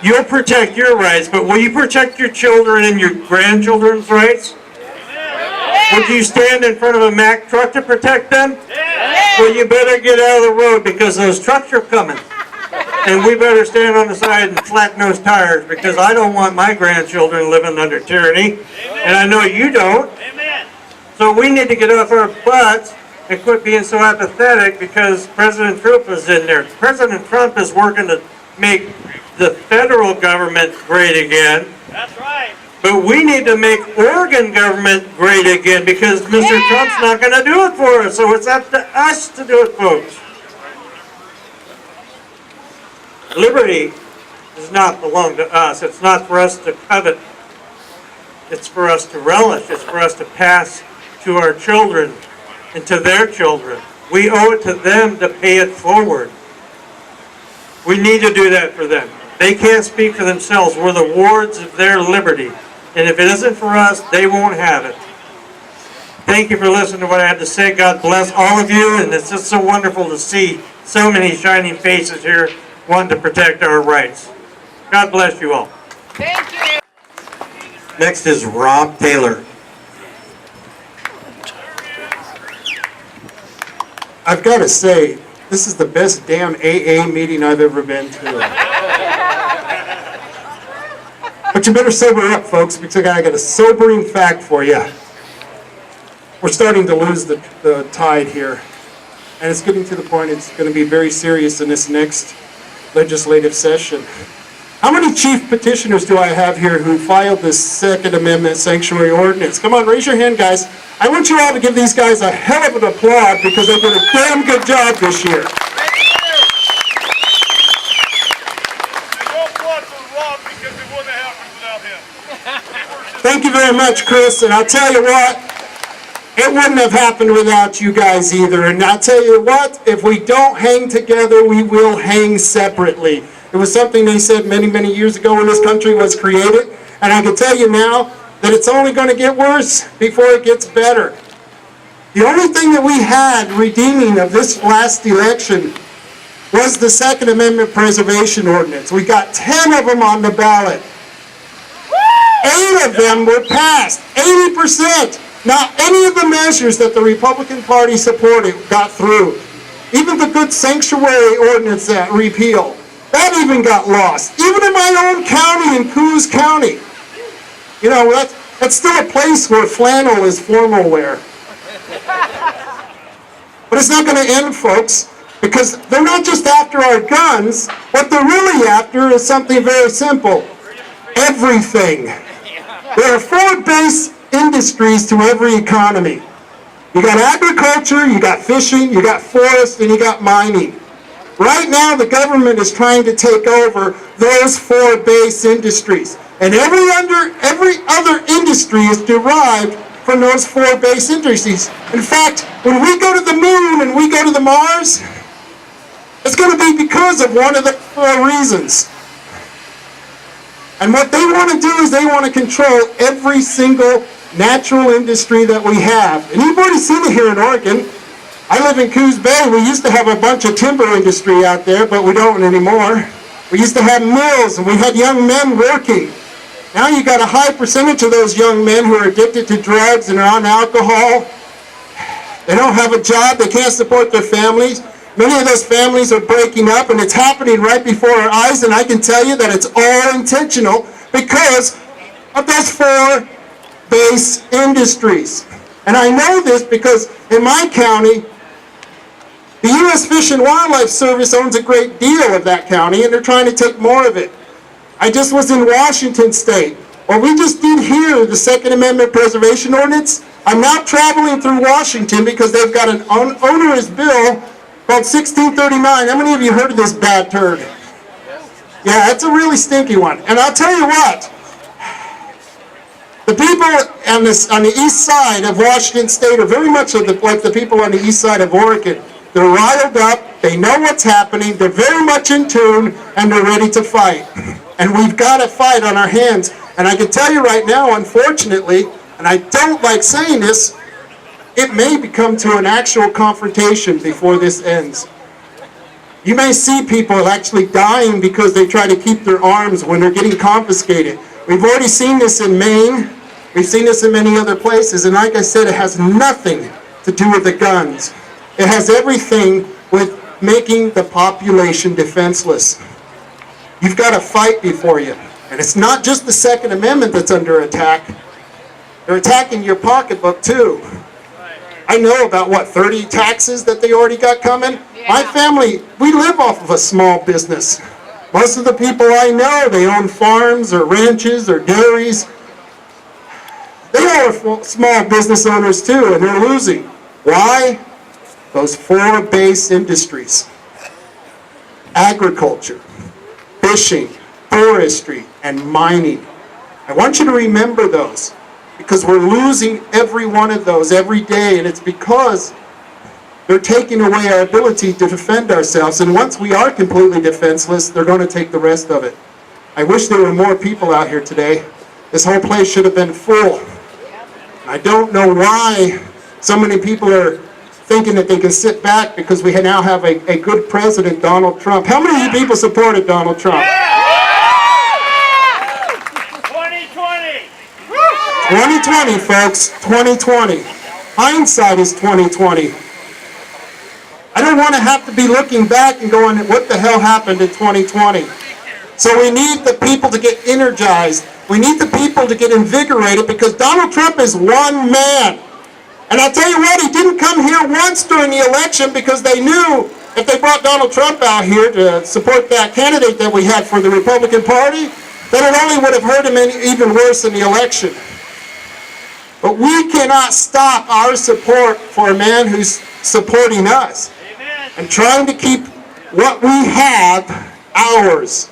you'll protect your rights, but will you protect your children and your grandchildren's rights? Would you stand in front of a Mack truck to protect them? Well, you better get out of the road because those trucks are coming. And we better stand on the side and flatten those tires because I don't want my grandchildren living under tyranny. And I know you don't. So we need to get off our butts and quit being so apathetic because President Trump is in there. President Trump is working to make the federal government great again. That's right. But we need to make Oregon government great again because Mr. Trump's not going to do it for us. So it's up to us to do it, folks. Liberty does not belong to us. It's not for us to covet. It's for us to relish. It's for us to pass to our children and to their children. We owe it to them to pay it forward. We need to do that for them. They can't speak for themselves. We're the wards of their liberty. And if it isn't for us, they won't have it. Thank you for listening to what I had to say. God bless all of you. And it's just so wonderful to see so many shining faces here wanting to protect our rights. God bless you all. Thank you. Next is Rob Taylor. I've got to say, this is the best damn AA meeting I've ever been to. But you better sober up, folks, because I got a sobering fact for you. We're starting to lose the tide here. And it's getting to the point it's going to be very serious in this next legislative session. How many chief petitioners do I have here who filed this Second Amendment sanctuary ordinance? Come on, raise your hand, guys. I want you all to give these guys a hell of an applaud because they did a damn good job this year. Thank you very much, Chris. And I'll tell you what, it wouldn't have happened without you guys either. And I'll tell you what, if we don't hang together, we will hang separately. It was something they said many, many years ago when this country was created. And I can tell you now that it's only going to get worse before it gets better. The only thing that we had redeeming of this last election was the Second Amendment Preservation Ordinance. We got 10 of them on the ballot. 8 of them were passed, 80%. Not any of the measures that the Republican Party supported got through. Even the good sanctuary ordinance that repeal, that even got lost. Even in my own county, in Coos County. You know, that's still a place where flannel is formal wear. But it's not going to end, folks, because they're not just after our guns. What they're really after is something very simple. Everything. There are 4 base industries to every economy. You got agriculture, you got fishing, you got forest, and you got mining. Right now, the government is trying to take over those 4 base industries. And every other industry is derived from those 4 base industries. In fact, when we go to the moon and we go to the Mars, it's going to be because of one of the 4 reasons. And what they want to do is they want to control every single natural industry that we have. And you've already seen it here in Oregon. I live in Coos Bay. We used to have a bunch of timber industry out there, but we don't anymore. We used to have mills, and we had young men working. Now you got a high percentage of those young men who are addicted to drugs and are on alcohol. They don't have a job. They can't support their families. Many of those families are breaking up, and it's happening right before our eyes, and I can tell you that it's all intentional because of those 4 base industries. And I know this because in my county, the U.S. Fish and Wildlife Service owns a great deal of that county, and they're trying to take more of it. I just was in Washington State. Well, we just did here the Second Amendment Preservation Ordinance. I'm now traveling through Washington because they've got an onerous bill called 1639. How many of you heard of this bad turd? Yeah, it's a really stinky one. And I'll tell you what, the people on the east side of Washington State are very much like the people on the east side of Oregon. They're riled up, they know what's happening, they're very much in tune, and they're ready to fight. And we've got a fight on our hands. And I can tell you right now, unfortunately, and I don't like saying this, it may become to an actual confrontation before this ends. You may see people actually dying because they try to keep their arms when they're getting confiscated. We've already seen this in Maine. We've seen this in many other places. And like I said, it has nothing to do with the guns. It has everything with making the population defenseless. You've got a fight before you. And it's not just the Second Amendment that's under attack. They're attacking your pocketbook too. I know about, 30 taxes that they already got coming? Yeah. My family, we live off of a small business. Most of the people I know, they own farms or ranches or dairies. They are small business owners too, and they're losing. Why? Those 4 base industries. Agriculture, fishing, forestry, and mining. I want you to remember those, because we're losing every one of those every day, and it's because they're taking away our ability to defend ourselves. And once we are completely defenseless, they're going to take the rest of it. I wish there were more people out here today. This whole place should have been full. I don't know why so many people are thinking that they can sit back because we now have a good president, Donald Trump. How many of you people supported Donald Trump? 2020, folks, 2020. Hindsight is 2020. I don't want to have to be looking back and going, what the hell happened in 2020? So we need the people to get energized. We need the people to get invigorated because Donald Trump is one man. And I'll tell you what, he didn't come here once during the election because they knew if they brought Donald Trump out here to support that candidate that we had for the Republican Party, then it only would have hurt him even worse in the election. But we cannot stop our support for a man who's supporting us and trying to keep what we have ours.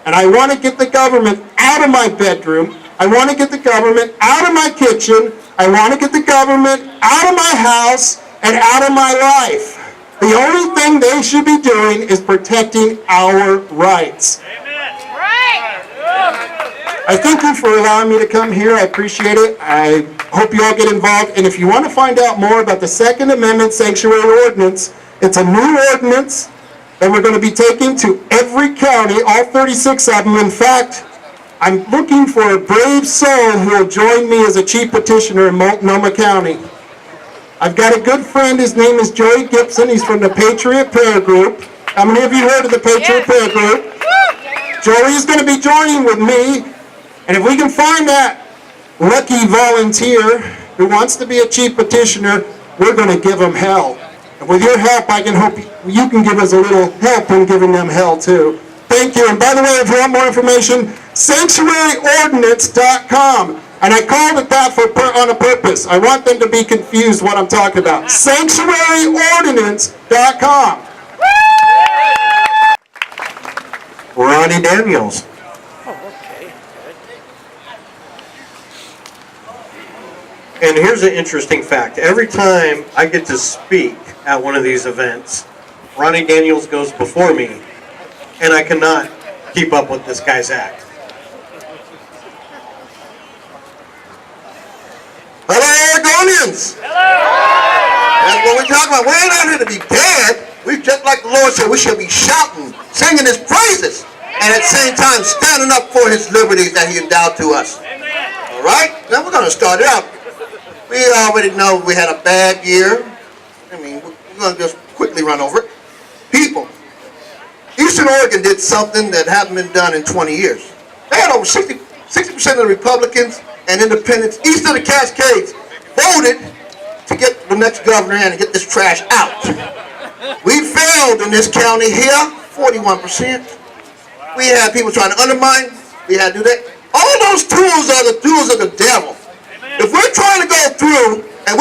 And I want to get the government out of my bedroom. I want to get the government out of my kitchen. I want to get the government out of my house and out of my life. The only thing they should be doing is protecting our rights. I thank you for allowing me to come here. I appreciate it. I hope you all get involved. And if you want to find out more about the Second Amendment Sanctuary Ordinance, it's a new ordinance that we're going to be taking to every county, all 36 of them. In fact, I'm looking for a brave soul who will join me as a chief petitioner in Multnomah County. I've got a good friend. His name is Joey Gibson. He's from the Patriot Prayer Group. How many of you heard of the Patriot Prayer Group? Joey is going to be joining with me. And if we can find that lucky volunteer who wants to be a chief petitioner, we're going to give them hell. And with your help, I can hope you can give us a little help in giving them hell too. Thank you. And by the way, if you want more information, sanctuaryordinance.com. And I called it that on a purpose. I want them to be confused what I'm talking about. Sanctuaryordinance.com. Ronnie Daniels. And here's an interesting fact. Every time I get to speak at one of these events, Ronnie Daniels goes before me, and I cannot keep up with this guy's act. Hello, Oregonians! Hello! That's what we're talking about. We ain't out here to be dead. We just like the Lord said, we should be shouting, singing His praises, and at the same time standing up for His liberties that He endowed to us. All right? Now we're going to start it out. We already know we had a bad year. I mean, we're going to just quickly run over it. People. Eastern Oregon did something that hadn't been done in 20 years. They had over 60% of the Republicans and independents east of the Cascades voted to get the next governor in and get this trash out. We failed in this county here, 41%. We had people trying to undermine. We had to do that. All those tools are the tools of the devil. If we're trying to go through, and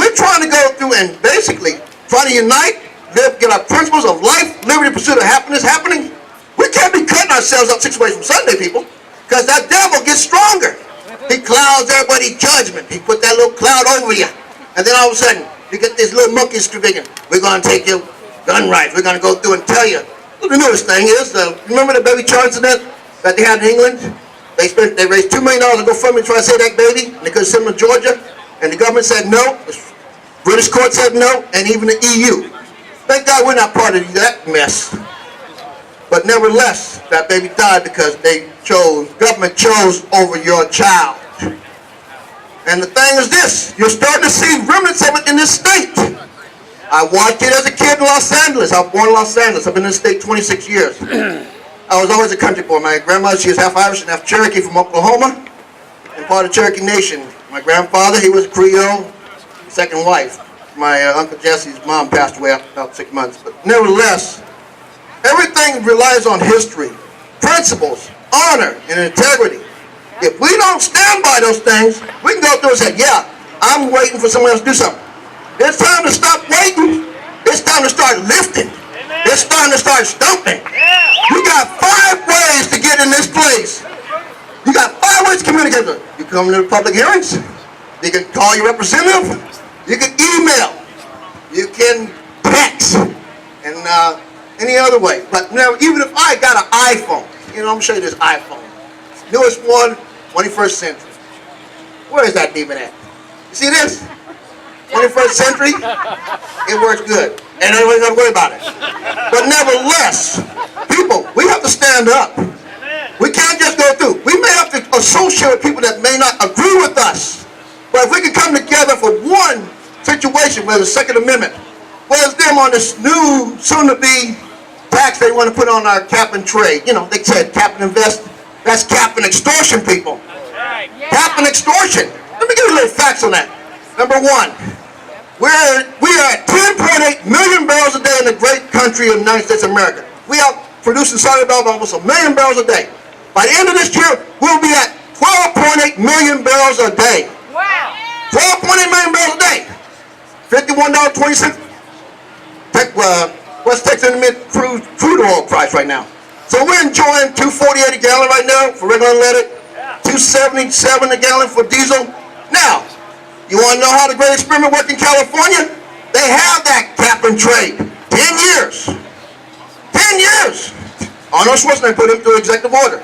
basically try to unite, get our principles of life, liberty, pursuit of happiness happening, we can't be cutting ourselves up 6 ways from Sunday, people, because that devil gets stronger. He clouds everybody's judgment. He put that little cloud over you. And then all of a sudden, you get this little monkey screaming, we're going to take your gun rights. We're going to go through and tell you. Well, the newest thing is, remember the baby charge incident that they had in England? They raised $2 million to go fund me to try to save that baby, and they could send them to Georgia, and the government said no, the British court said no, and even the EU. Thank God we're not part of that mess. But nevertheless, that baby died because government chose over your child. And the thing is this, you're starting to see remnants of it in this state. I watched it as a kid in Los Angeles. I was born in Los Angeles. I've been in this state 26 years. I was always a country boy. My grandmother, she was half Irish and half Cherokee from Oklahoma, and part of Cherokee Nation. My grandfather, he was Creole, second wife. My Uncle Jesse's mom passed away after about 6 months. But nevertheless, everything relies on history, principles, honor, and integrity. If we don't stand by those things, we can go through and say, yeah, I'm waiting for someone else to do something. It's time to stop waiting. It's time to start lifting. It's time to start stumping. You got 5 ways to get in this place. You got 5 ways to communicate. You come to the public hearings. You can call your representative. You can email. You can text. And any other way. But now, even if I got an iPhone, I'm going to show you this iPhone. Newest one, 21st century. Where is that demon at? You see this? 21st century? It works good. And everybody's not worried about it. But nevertheless, people, we have to stand up. We can't just go through. We may have to associate with people that may not agree with us. But if we can come together for one situation, whether the Second Amendment, whether it's them on this new, soon-to-be tax they want to put on our cap and trade. You know, they said cap and invest. That's cap and extortion, people. Cap and extortion. Let me give you a little facts on that. Number one, we are at 10.8 million barrels a day in the great country of the United States of America. We are producing solid oil almost 1 million barrels a day. By the end of this year, we'll be at 12.8 million barrels a day. Wow. 12.8 million barrels a day. $51.26. West Texas Intermediate crude oil price right now. So we're enjoying $2.48 a gallon right now for regular unleaded, $2.77 a gallon for diesel. Now, you want to know how the great experiment worked in California? They have that cap and trade. 10 years. 10 years. Arnold Schwarzenegger put him through executive order.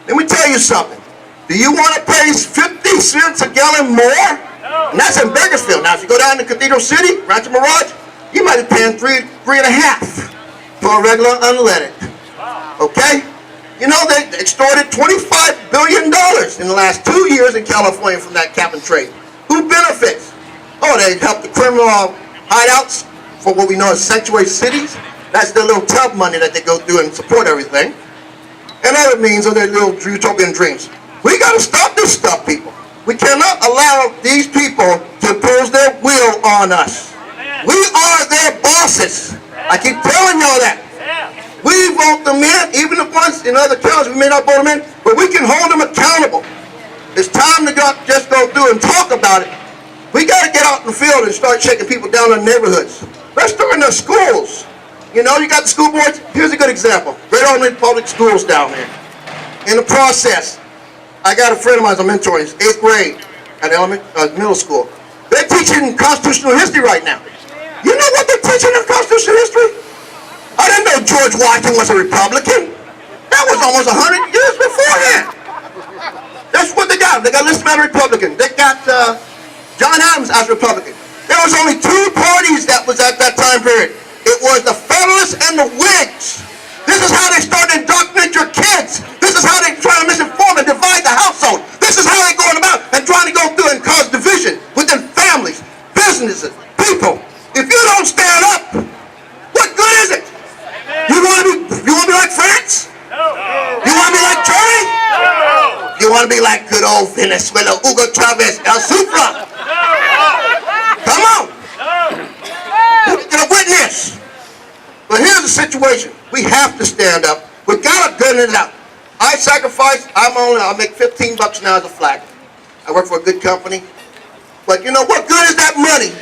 Let me tell you something. Do you want to pay 50 cents a gallon more? And that's in Bakersfield. Now, if you go down to Cathedral City, Rancho Mirage, you might be paying $3.50 for a regular unleaded. Okay? You know, they extorted $25 billion in the last 2 years in California from that cap and trade. Who benefits? Oh, they help the criminal hideouts for what we know as sanctuary cities. That's their little tub money that they go through and support everything. And other means of their little utopian dreams. We got to stop this stuff, people. We cannot allow these people to impose their will on us. We are their bosses. I keep telling y'all that. We vote them in, even the ones in other counties, we may not vote them in, but we can hold them accountable. It's time to just go through and talk about it. We got to get out in the field and start shaking people down in the neighborhoods. Let's start in the schools. You know, you got the school boards. Here's a good example. Great Ormond Public Schools down there. In the process, I got a friend of mine I'm mentoring, 8th grade at middle school. They're teaching constitutional history right now. You know what they're teaching in constitutional history? I didn't know George Washington was a Republican. That was almost 100 years beforehand. That's what they got. They got listed as Republican. They got John Adams as Republican. There was only two parties that was at that time period. It was the Federalists and the Whigs. This is how they started to indoctrinate your kids. This is how they try to misinform and divide the household. This is how they're going about and trying to go through and cause division within families, businesses, people. If you don't stand up, what good is it? You want to be like France? No. You want to be like Germany? No. You want to be like good old Venezuela, Hugo Chavez, El Sufra? No. Come on. No. Get a witness. But here's the situation. We have to stand up. We got to gun it out. I sacrifice. I make $15 now as a flag. I work for a good company. But you know what good is that money?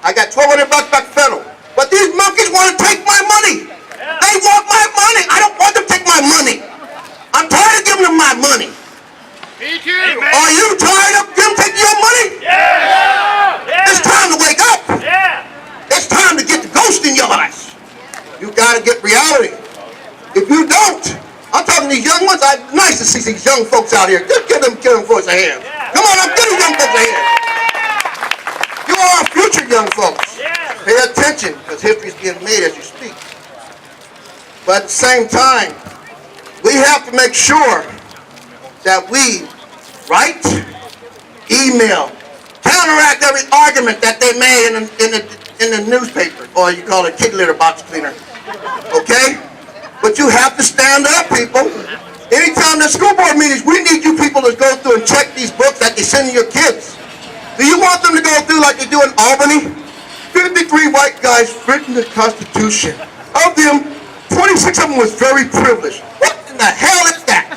I got $1,200 back federal. But these monkeys want to take my money. They want my money. I don't want them to take my money. I'm tired of giving them my money. Me too. Are you tired of them taking your money? Yeah. It's time to wake up. Yeah. It's time to get the ghost in your eyes. You got to get reality. If you don't, I'm talking to these young ones. It's nice to see these young folks out here. Just give them folks a hand. Come on, I'm giving young folks a hand. You are our future, young folks. Pay attention, because history is being made as you speak. But at the same time, we have to make sure that we write, email, counteract every argument that they made in the newspaper, or you call it kitty litter box cleaner. Okay? But you have to stand up, people. Anytime there's school board meetings, we need you people to go through and check these books that they send to your kids. Do you want them to go through like they do in Albany? 53 white guys written the Constitution. Of them, 26 of them was very privileged. What in the hell is that?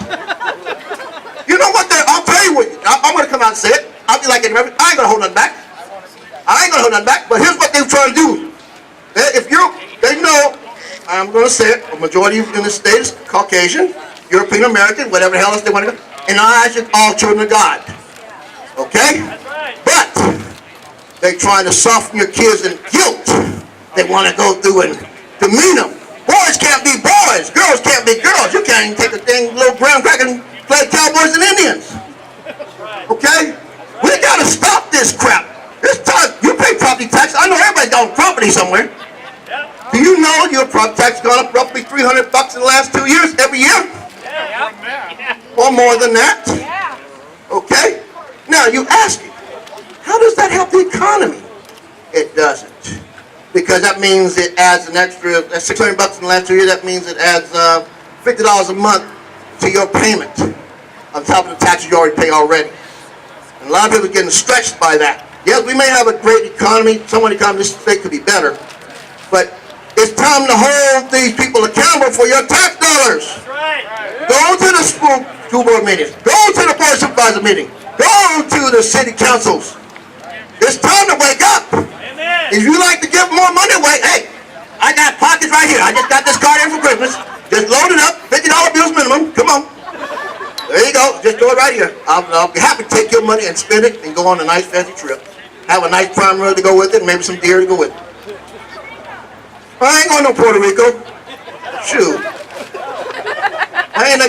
You know what? I'll tell you what. I'm going to come out and say it. I'll be like, I ain't going to hold nothing back. I ain't going to hold nothing back. But here's what they're trying to do. They know, I'm going to say it, a majority in the state is Caucasian, European American, whatever the hell else they want to go. And I ask you, all children of God. Okay? But they're trying to soften your kids in guilt. They want to go through and demean them. Boys can't be boys. Girls can't be girls. You can't even take a thing, little brown crack and play cowboys and Indians. Okay? We got to stop this crap. It's time. You pay property tax. I know everybody's got property somewhere. Do you know your property tax has gone up roughly $300 in the last 2 years, every year? Or more than that? Okay? Now you ask me, how does that help the economy? It doesn't. because that means it adds an extra, that's $600 in the last 2 years, that means it adds $50 a month to your payment on top of the taxes you already pay already. And a lot of people are getting stretched by that. Yes, we may have a great economy, someone economy, this state could be better, but it's time to hold these people accountable for your tax dollars. Go to the school board meetings, go to the board supervisor meeting, go to the city councils. It's time to wake up. If you like to give more money away, hey, I got pockets right here. I just got this card in for Christmas. Just load it up, $50 bills minimum. Come on. There you go. Just do it right here. I'll be happy to take your money and spend it and go on a nice fancy trip. Have a nice prime rib to go with it, and maybe some deer to go with it. I ain't going to Puerto Rico. Shoot.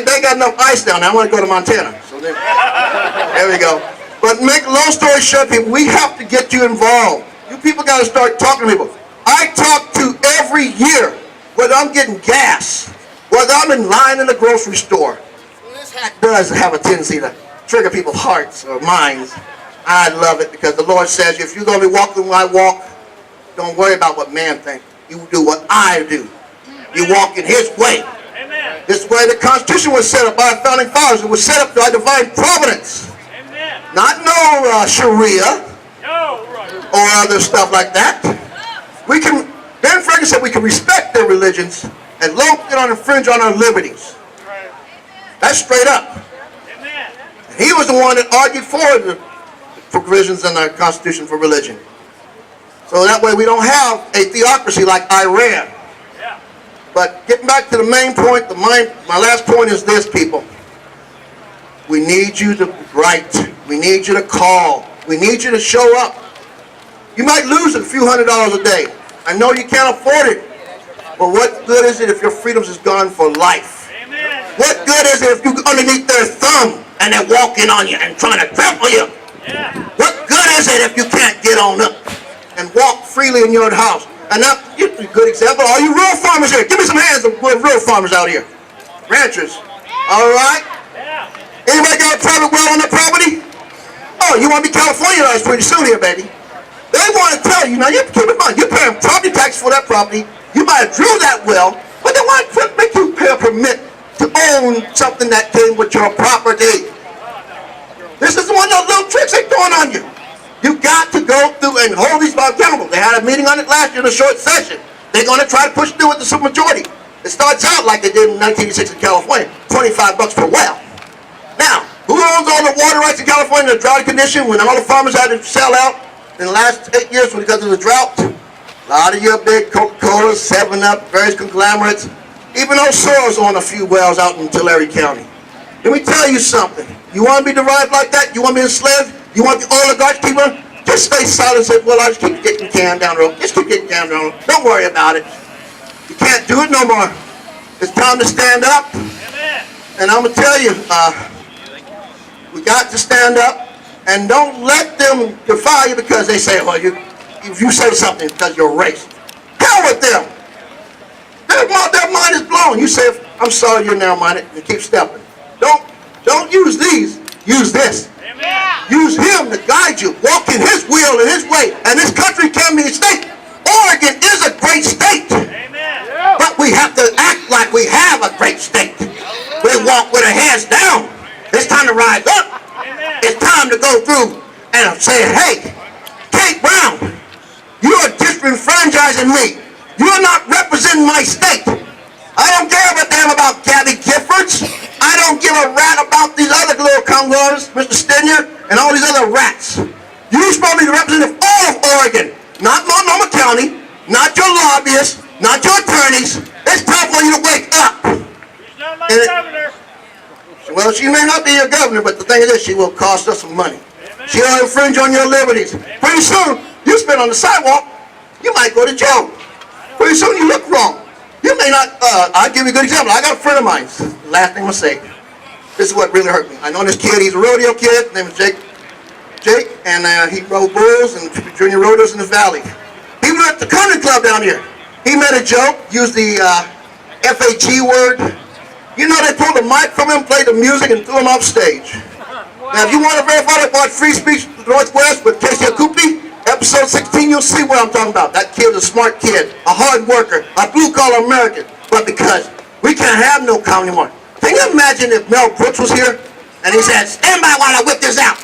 They got enough ice down there. I want to go to Montana. So there we go. But make a long story short, people, we have to get you involved. You people got to start talking to people. I talk to every year, whether I'm getting gas, whether I'm in line in the grocery store. This hat does have a tendency to trigger people's hearts or minds. I love it because the Lord says, if you're going to be walking when I walk, don't worry about what man thinks. You do what I do. You walk in His way. Amen. This way the Constitution was set up by our founding fathers. It was set up by divine providence. Amen. Not no Sharia or other stuff like that. We can. Ben Franklin said we can respect their religions as long as they don't infringe on our liberties. That's straight up. Amen. He was the one that argued for the provisions in our Constitution for religion. So that way we don't have a theocracy like Iran. Yeah. But getting back to the main point, my last point is this, people. We need you to write. We need you to call. We need you to show up. You might lose a few $100s a day. I know you can't afford it. But what good is it if your freedoms is gone for life? Amen. What good is it if you're underneath their thumb and they're walking on you and trying to trample you? Yeah. What good is it if you can't get on up and walk freely in your house? And now, a good example, all you real farmers here. Give me some hands of real farmers out here. Ranchers. All right? Anybody got a private well on their property? Oh, you want to be Californianized pretty soon here, baby. They want to tell you, now you keep in mind, you're paying property tax for that property. You might have drew that well, but they want to make you pay a permit to own something that came with your property. This is one of those little tricks they're throwing on you. You got to go through and hold these people accountable. They had a meeting on it last year in a short session. They're going to try to push through with the supermajority. It starts out like they did in 1986 in California, $25 per well. Now, who owns all the water rights in California in the drought condition when all the farmers had to sell out in the last 8 years because of the drought? A lot of your big Coca-Cola, 7-Up, various conglomerates, even those Soros own a few wells out in Tulare County. Let me tell you something. You want to be derived like that? You want to be enslaved? You want the oligarchs to keep on? Just stay silent and say, well, I just keep getting canned down the road. Just keep getting canned down the road. Don't worry about it. You can't do it no more. It's time to stand up. And I'm going to tell you, we got to stand up and don't let them defy you because they say, well, if you say something because you're race. Hell with them. Their mind is blown. You say, I'm sorry, you're narrow-minded, and keep stepping. Don't use these. Use this. Amen. Use Him to guide you. Walk in His will and His way. And this country can be a state. Oregon is a great state. Amen. But we have to act like we have a great state. We walk with our heads down. It's time to rise up. Amen. It's time to go through and say, hey, Kate Brown, you are disenfranchising me. You're not representing my state. I don't care a damn about Gabby Giffords. I don't give a rat about these other little conglomerates, Mr. Stenier, and all these other rats. You're supposed to be the representative of all of Oregon, not Multnomah County, not your lobbyists, not your attorneys. It's time for you to wake up. She's not my governor. Well, she may not be your governor, but the thing is this, she will cost us some money. Amen. She will infringe on your liberties. Amen. Pretty soon, you spit on the sidewalk, you might go to jail. Pretty soon, you look wrong. You may not, I'll give you a good example. I got a friend of mine, last name was say. This is what really hurt me. I know this kid, he's a rodeo kid, his name is Jake, and he rode bulls and junior rodeos in the valley. He was at the country club down here. He made a joke, used the FAG word. You know, they pulled the mic from him, played the music, and threw him off stage. Now, if you want to verify it, watch Free Speech Northwest with Casey Akupi, episode 16, you'll see what I'm talking about. That kid was a smart kid, a hard worker, a blue-collar American. But because we can't have no cow anymore. Can you imagine if Mel Brooks was here and he said, stand by while I whip this out.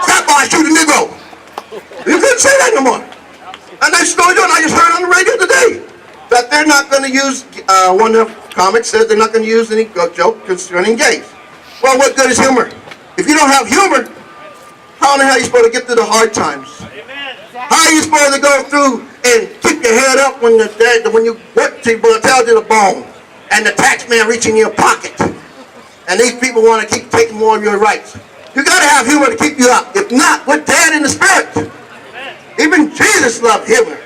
Stop while I shoot a Negro. You couldn't say that no more. And they still doing. I just heard on the radio today that they're not going to use, one of the comics said they're not going to use any joke concerning gays. Well, what good is humor? If you don't have humor, how in the hell are you supposed to get through the hard times? How are you supposed to go through and keep your head up when you work till you tell you the bone and the tax man reaching your pocket and these people want to keep taking more of your rights? You got to have humor to keep you up. If not, we're dead in the spirit. Even Jesus loved humor.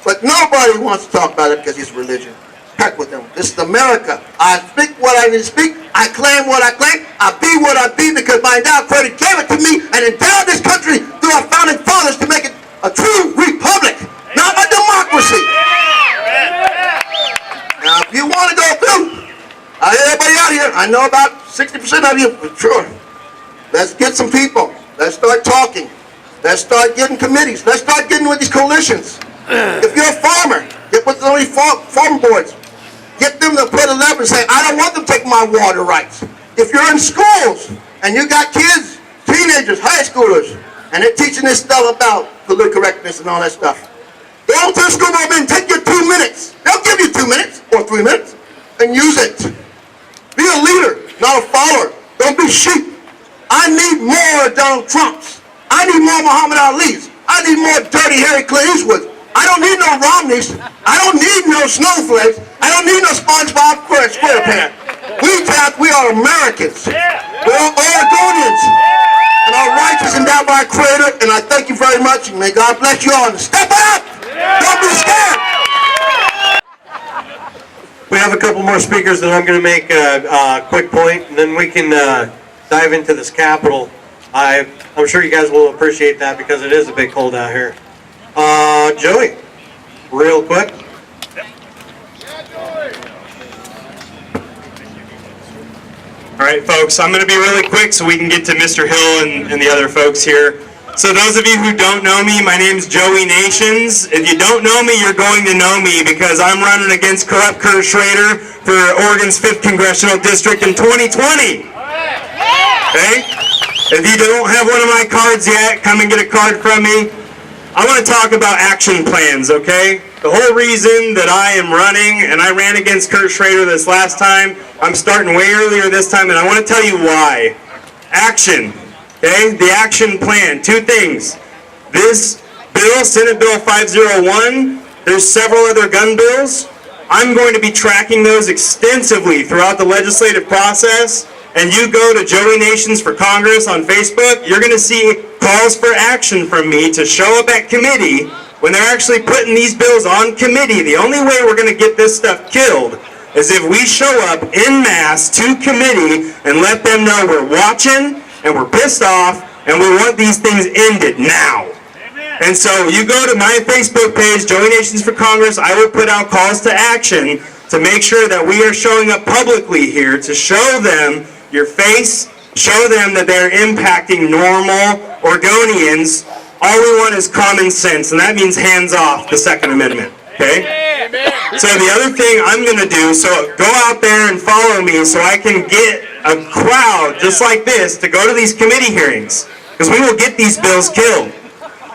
But nobody wants to talk about it because it's religion. Heck with them. This is America. I speak what I need to speak. I claim what I claim. I be what I be because my endowed credit gave it to me and endowed this country through our founding fathers to make it a true republic, not a democracy. Now, if you want to go through, I hear everybody out here. I know about 60% of you for sure. Let's get some people. Let's start talking. Let's start getting committees. Let's start getting with these coalitions. If you're a farmer, get with some of these farm boards. Get them to put a lever and say, I don't want them taking my water rights. If you're in schools and you got kids, teenagers, high schoolers, and they're teaching this stuff about political correctness and all that stuff, go to the school board and take your 2 minutes. They'll give you 2 minutes or 3 minutes and use it. Be a leader, not a follower. Don't be sheep. I need more Donald Trumps. I need more Muhammad Ali's. I need more dirty Harry Clint Eastwoods. I don't need no Romneys. I don't need no snowflakes. I don't need no SpongeBob SquarePants. We are Americans. We're Oregonians. And our rights is endowed by our Creator. And I thank you very much. And may God bless you all. And step up. Don't be scared. We have a couple more speakers that I'm going to make a quick point, and then we can dive into this Capitol. I'm sure you guys will appreciate that because it is a big cold out here. Joey, real quick. All right, folks, I'm going to be really quick so we can get to Mr. Hill and the other folks here. So those of you who don't know me, my name's Joey Nations. If you don't know me, you're going to know me because I'm running against corrupt Kurt Schrader for Oregon's 5th Congressional District in 2020. Okay? If you don't have one of my cards yet, come and get a card from me. I want to talk about action plans, okay? The whole reason that I am running, and I ran against Kurt Schrader this last time, I'm starting way earlier this time, and I want to tell you why. Action. Okay, the action plan, 2 things. This bill, Senate Bill 501, there's several other gun bills. I'm going to be tracking those extensively throughout the legislative process. And you go to Joey Nations for Congress on Facebook, you're going to see calls for action from me to show up at committee when they're actually putting these bills on committee. The only way we're going to get this stuff killed is if we show up en masse to committee and let them know we're watching, and we're pissed off, and we want these things ended now. And so you go to my Facebook page, Joey Nations for Congress, I will put out calls to action to make sure that we are showing up publicly here to show them your face, show them that they're impacting normal Oregonians. All we want is common sense, and that means hands off the Second Amendment, okay? So the other thing I'm going to do, so go out there and follow me so I can get a crowd just like this to go to these committee hearings, because we will get these bills killed.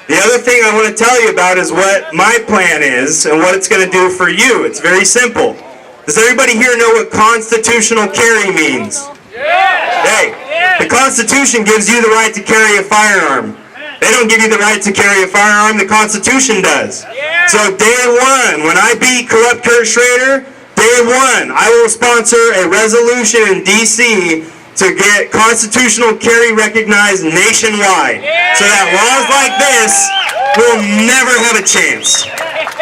The other thing I want to tell you about is what my plan is and what it's going to do for you. It's very simple. Does everybody here know what constitutional carry means? Hey, the Constitution gives you the right to carry a firearm. They don't give you the right to carry a firearm, the Constitution does. So day one, when I beat corrupt Kurt Schrader, day one, I will sponsor a resolution in D.C. to get constitutional carry recognized nationwide. So that laws like this will never have a chance.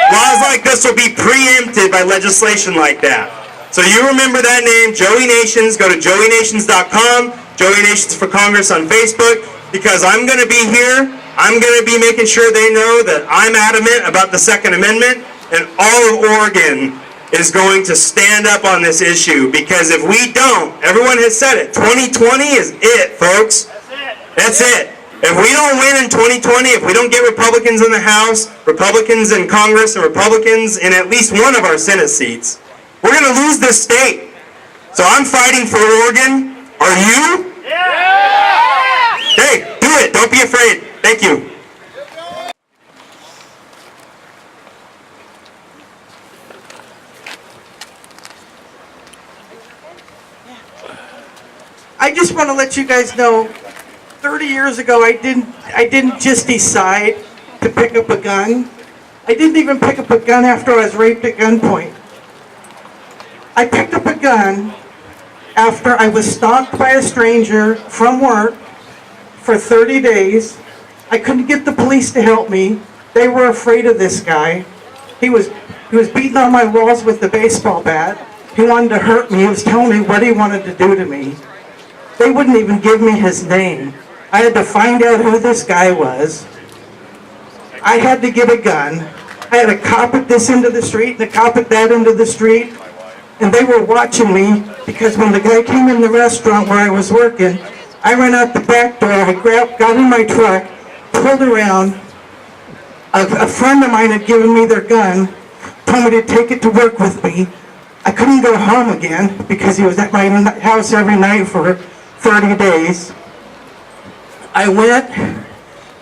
Laws like this will be preempted by legislation like that. So you remember that name, Joey Nations. Go to joeynations.com, Joey Nations for Congress on Facebook, because I'm going to be here. I'm going to be making sure they know that I'm adamant about the Second Amendment, and all of Oregon is going to stand up on this issue, because if we don't, everyone has said it, 2020 is it, folks. That's it. If we don't win in 2020, if we don't get Republicans in the House, Republicans in Congress, and Republicans in at least one of our Senate seats, we're going to lose this state. So I'm fighting for Oregon. Are you? Yeah! Hey, do it. Don't be afraid. Thank you. I just want to let you guys know, 30 years ago, I didn't just decide to pick up a gun. I didn't even pick up a gun after I was raped at gunpoint. I picked up a gun after I was stalked by a stranger from work for 30 days. I couldn't get the police to help me. They were afraid of this guy. He was beating on my walls with the baseball bat. He wanted to hurt me. He was telling me what he wanted to do to me. They wouldn't even give me his name. I had to find out who this guy was. I had to get a gun. I had to cop it this into the street and to cop it that into the street. And they were watching me because when the guy came in the restaurant where I was working, I ran out the back door, I got in my truck, pulled around. A friend of mine had given me their gun, told me to take it to work with me. I couldn't go home again because he was at my house every night for 30 days. I went,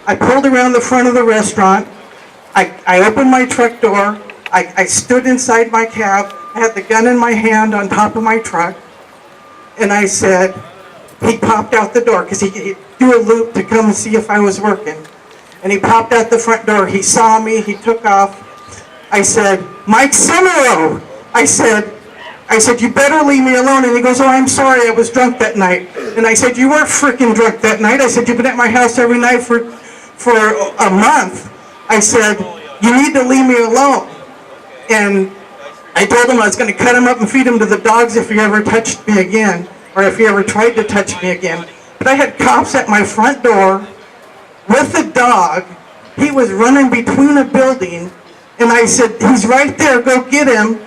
I pulled around the front of the restaurant, I opened my truck door, I stood inside my cab, I had the gun in my hand on top of my truck, and I said, he popped out the door, because he do a loop to come and see if I was working. And he popped out the front door, he saw me, he took off. I said, Mike Summerall! I said, you better leave me alone. And he goes, oh, I'm sorry, I was drunk that night. And I said, you weren't freaking drunk that night. I said, you've been at my house every night for a month. I said, you need to leave me alone. And I told him I was going to cut him up and feed him to the dogs if he ever touched me again, or if he ever tried to touch me again. But I had cops at my front door with a dog. He was running between a building, and I said, he's right there, go get him.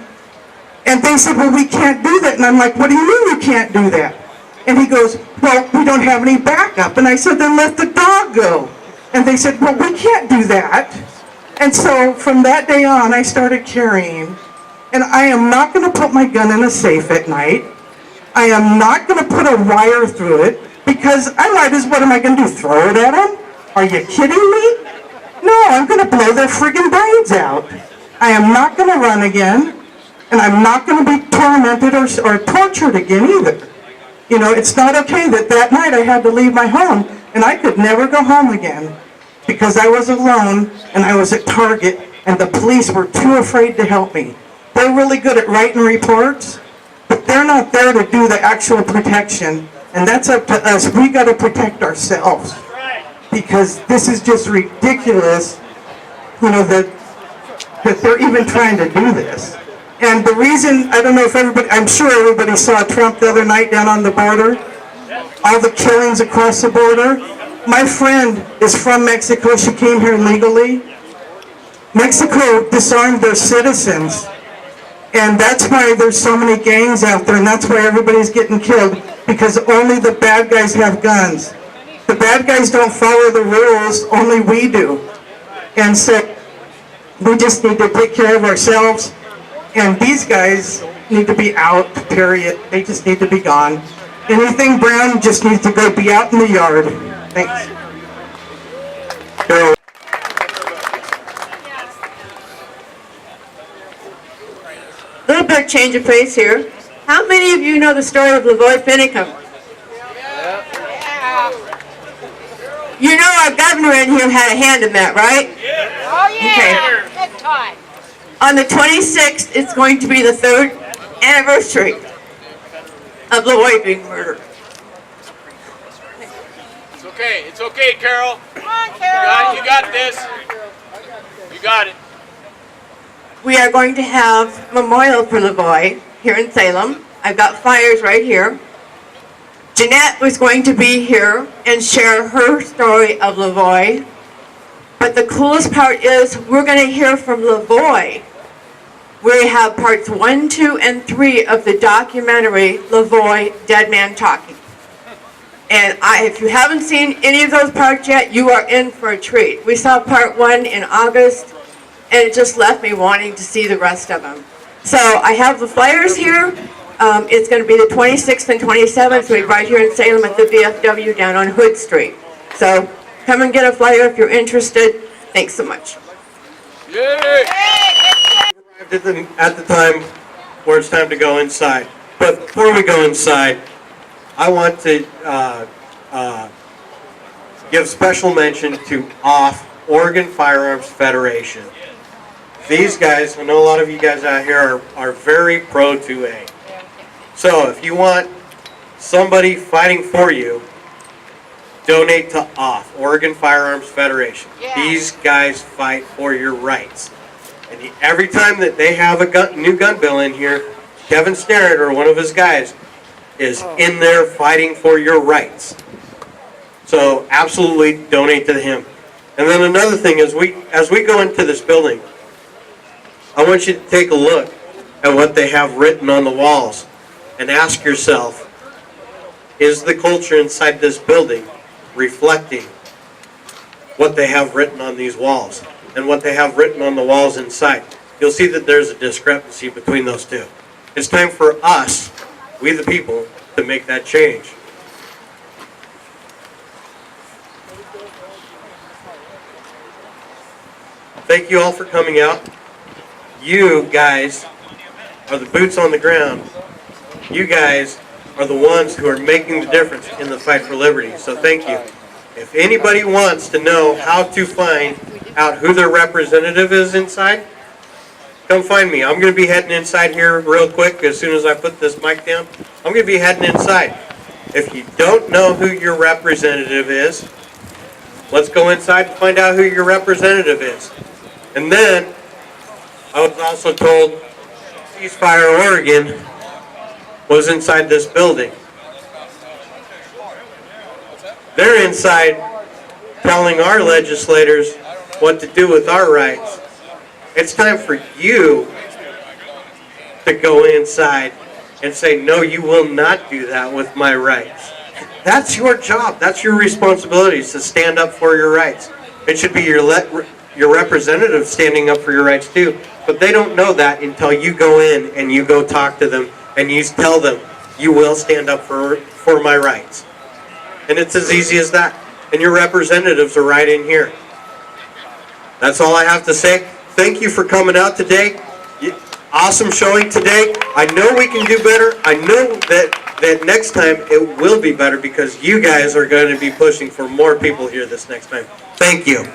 And they said, well, we can't do that. And I'm like, what do you mean you can't do that? And he goes, well, we don't have any backup. And I said, then let the dog go. And they said, well, we can't do that. And so from that day on, I started carrying. And I am not going to put my gun in a safe at night. I am not going to put a wire through it, because I might as what am I going to do, throw it at them? Are you kidding me? No, I'm going to blow their friggin' brains out. I am not going to run again. And I'm not going to be tormented or tortured again either. You know, it's not okay that night I had to leave my home and I could never go home again because I was alone and I was at Target and the police were too afraid to help me. They're really good at writing reports, but they're not there to do the actual protection. And that's up to us. We got to protect ourselves because this is just ridiculous, you know, that they're even trying to do this. And the reason, I don't know if everybody, I'm sure everybody saw Trump the other night down on the border. All the killings across the border. My friend is from Mexico. She came here legally. Mexico disarmed their citizens. And that's why there's so many gangs out there, and that's why everybody's getting killed, because only the bad guys have guns. The bad guys don't follow the rules, only we do. And so we just need to take care of ourselves. And these guys need to be out, period. They just need to be gone. Anything brown just needs to go be out in the yard. Thanks. Little bit of change of pace here. How many of you know the story of Lavoy Finicum? You know our governor in here had a hand in that, right? Oh, yeah. Good time. On the 26th, it's going to be the 3rd anniversary of Lavoy being murdered. It's okay, Carol. Come on, Carol. You got this. You got it. We are going to have a memorial for Lavoy here in Salem. I've got flyers right here. Jeanette was going to be here and share her story of Lavoy. But the coolest part is we're going to hear from Lavoy. We have parts 1, 2, and 3 of the documentary Lavoy, Dead Man Talking. And if you haven't seen any of those parks yet, you are in for a treat. We saw part 1 in August, and it just left me wanting to see the rest of them. So I have the flyers here. It's going to be the 26th and 27th, we're right here in Salem at the VFW down on Hood Street. So come and get a flyer if you're interested. Thanks so much. At the time where it's time to go inside. But before we go inside, I want to give special mention to OFF, Oregon Firearms Federation. These guys, I know a lot of you guys out here are very pro 2A. So if you want somebody fighting for you, donate to OFF, Oregon Firearms Federation. These guys fight for your rights. And every time that they have a new gun bill in here, Kevin Starrett or one of his guys is in there fighting for your rights. So absolutely donate to him. And then another thing is, as we go into this building, I want you to take a look at what they have written on the walls and ask yourself, is the culture inside this building reflecting what they have written on these walls and what they have written on the walls inside? You'll see that there's a discrepancy between those two. It's time for us, we the people, to make that change. Thank you all for coming out. You guys are the boots on the ground. You guys are the ones who are making the difference in the fight for liberty. So thank you. If anybody wants to know how to find out who their representative is inside, come find me. I'm going to be heading inside here real quick as soon as I put this mic down. I'm going to be heading inside. If you don't know who your representative is, let's go inside and find out who your representative is. And then, I was also told Ceasefire Oregon was inside this building. They're inside telling our legislators what to do with our rights. It's time for you to go inside and say, no, you will not do that with my rights. That's your job. That's your responsibility, is to stand up for your rights. It should be your representative standing up for your rights too. But they don't know that until you go in and you go talk to them and you tell them, you will stand up for my rights. And it's as easy as that. And your representatives are right in here. That's all I have to say. Thank you for coming out today. Awesome showing today. I know we can do better. I know that next time it will be better because you guys are going to be pushing for more people here this next time. Thank you.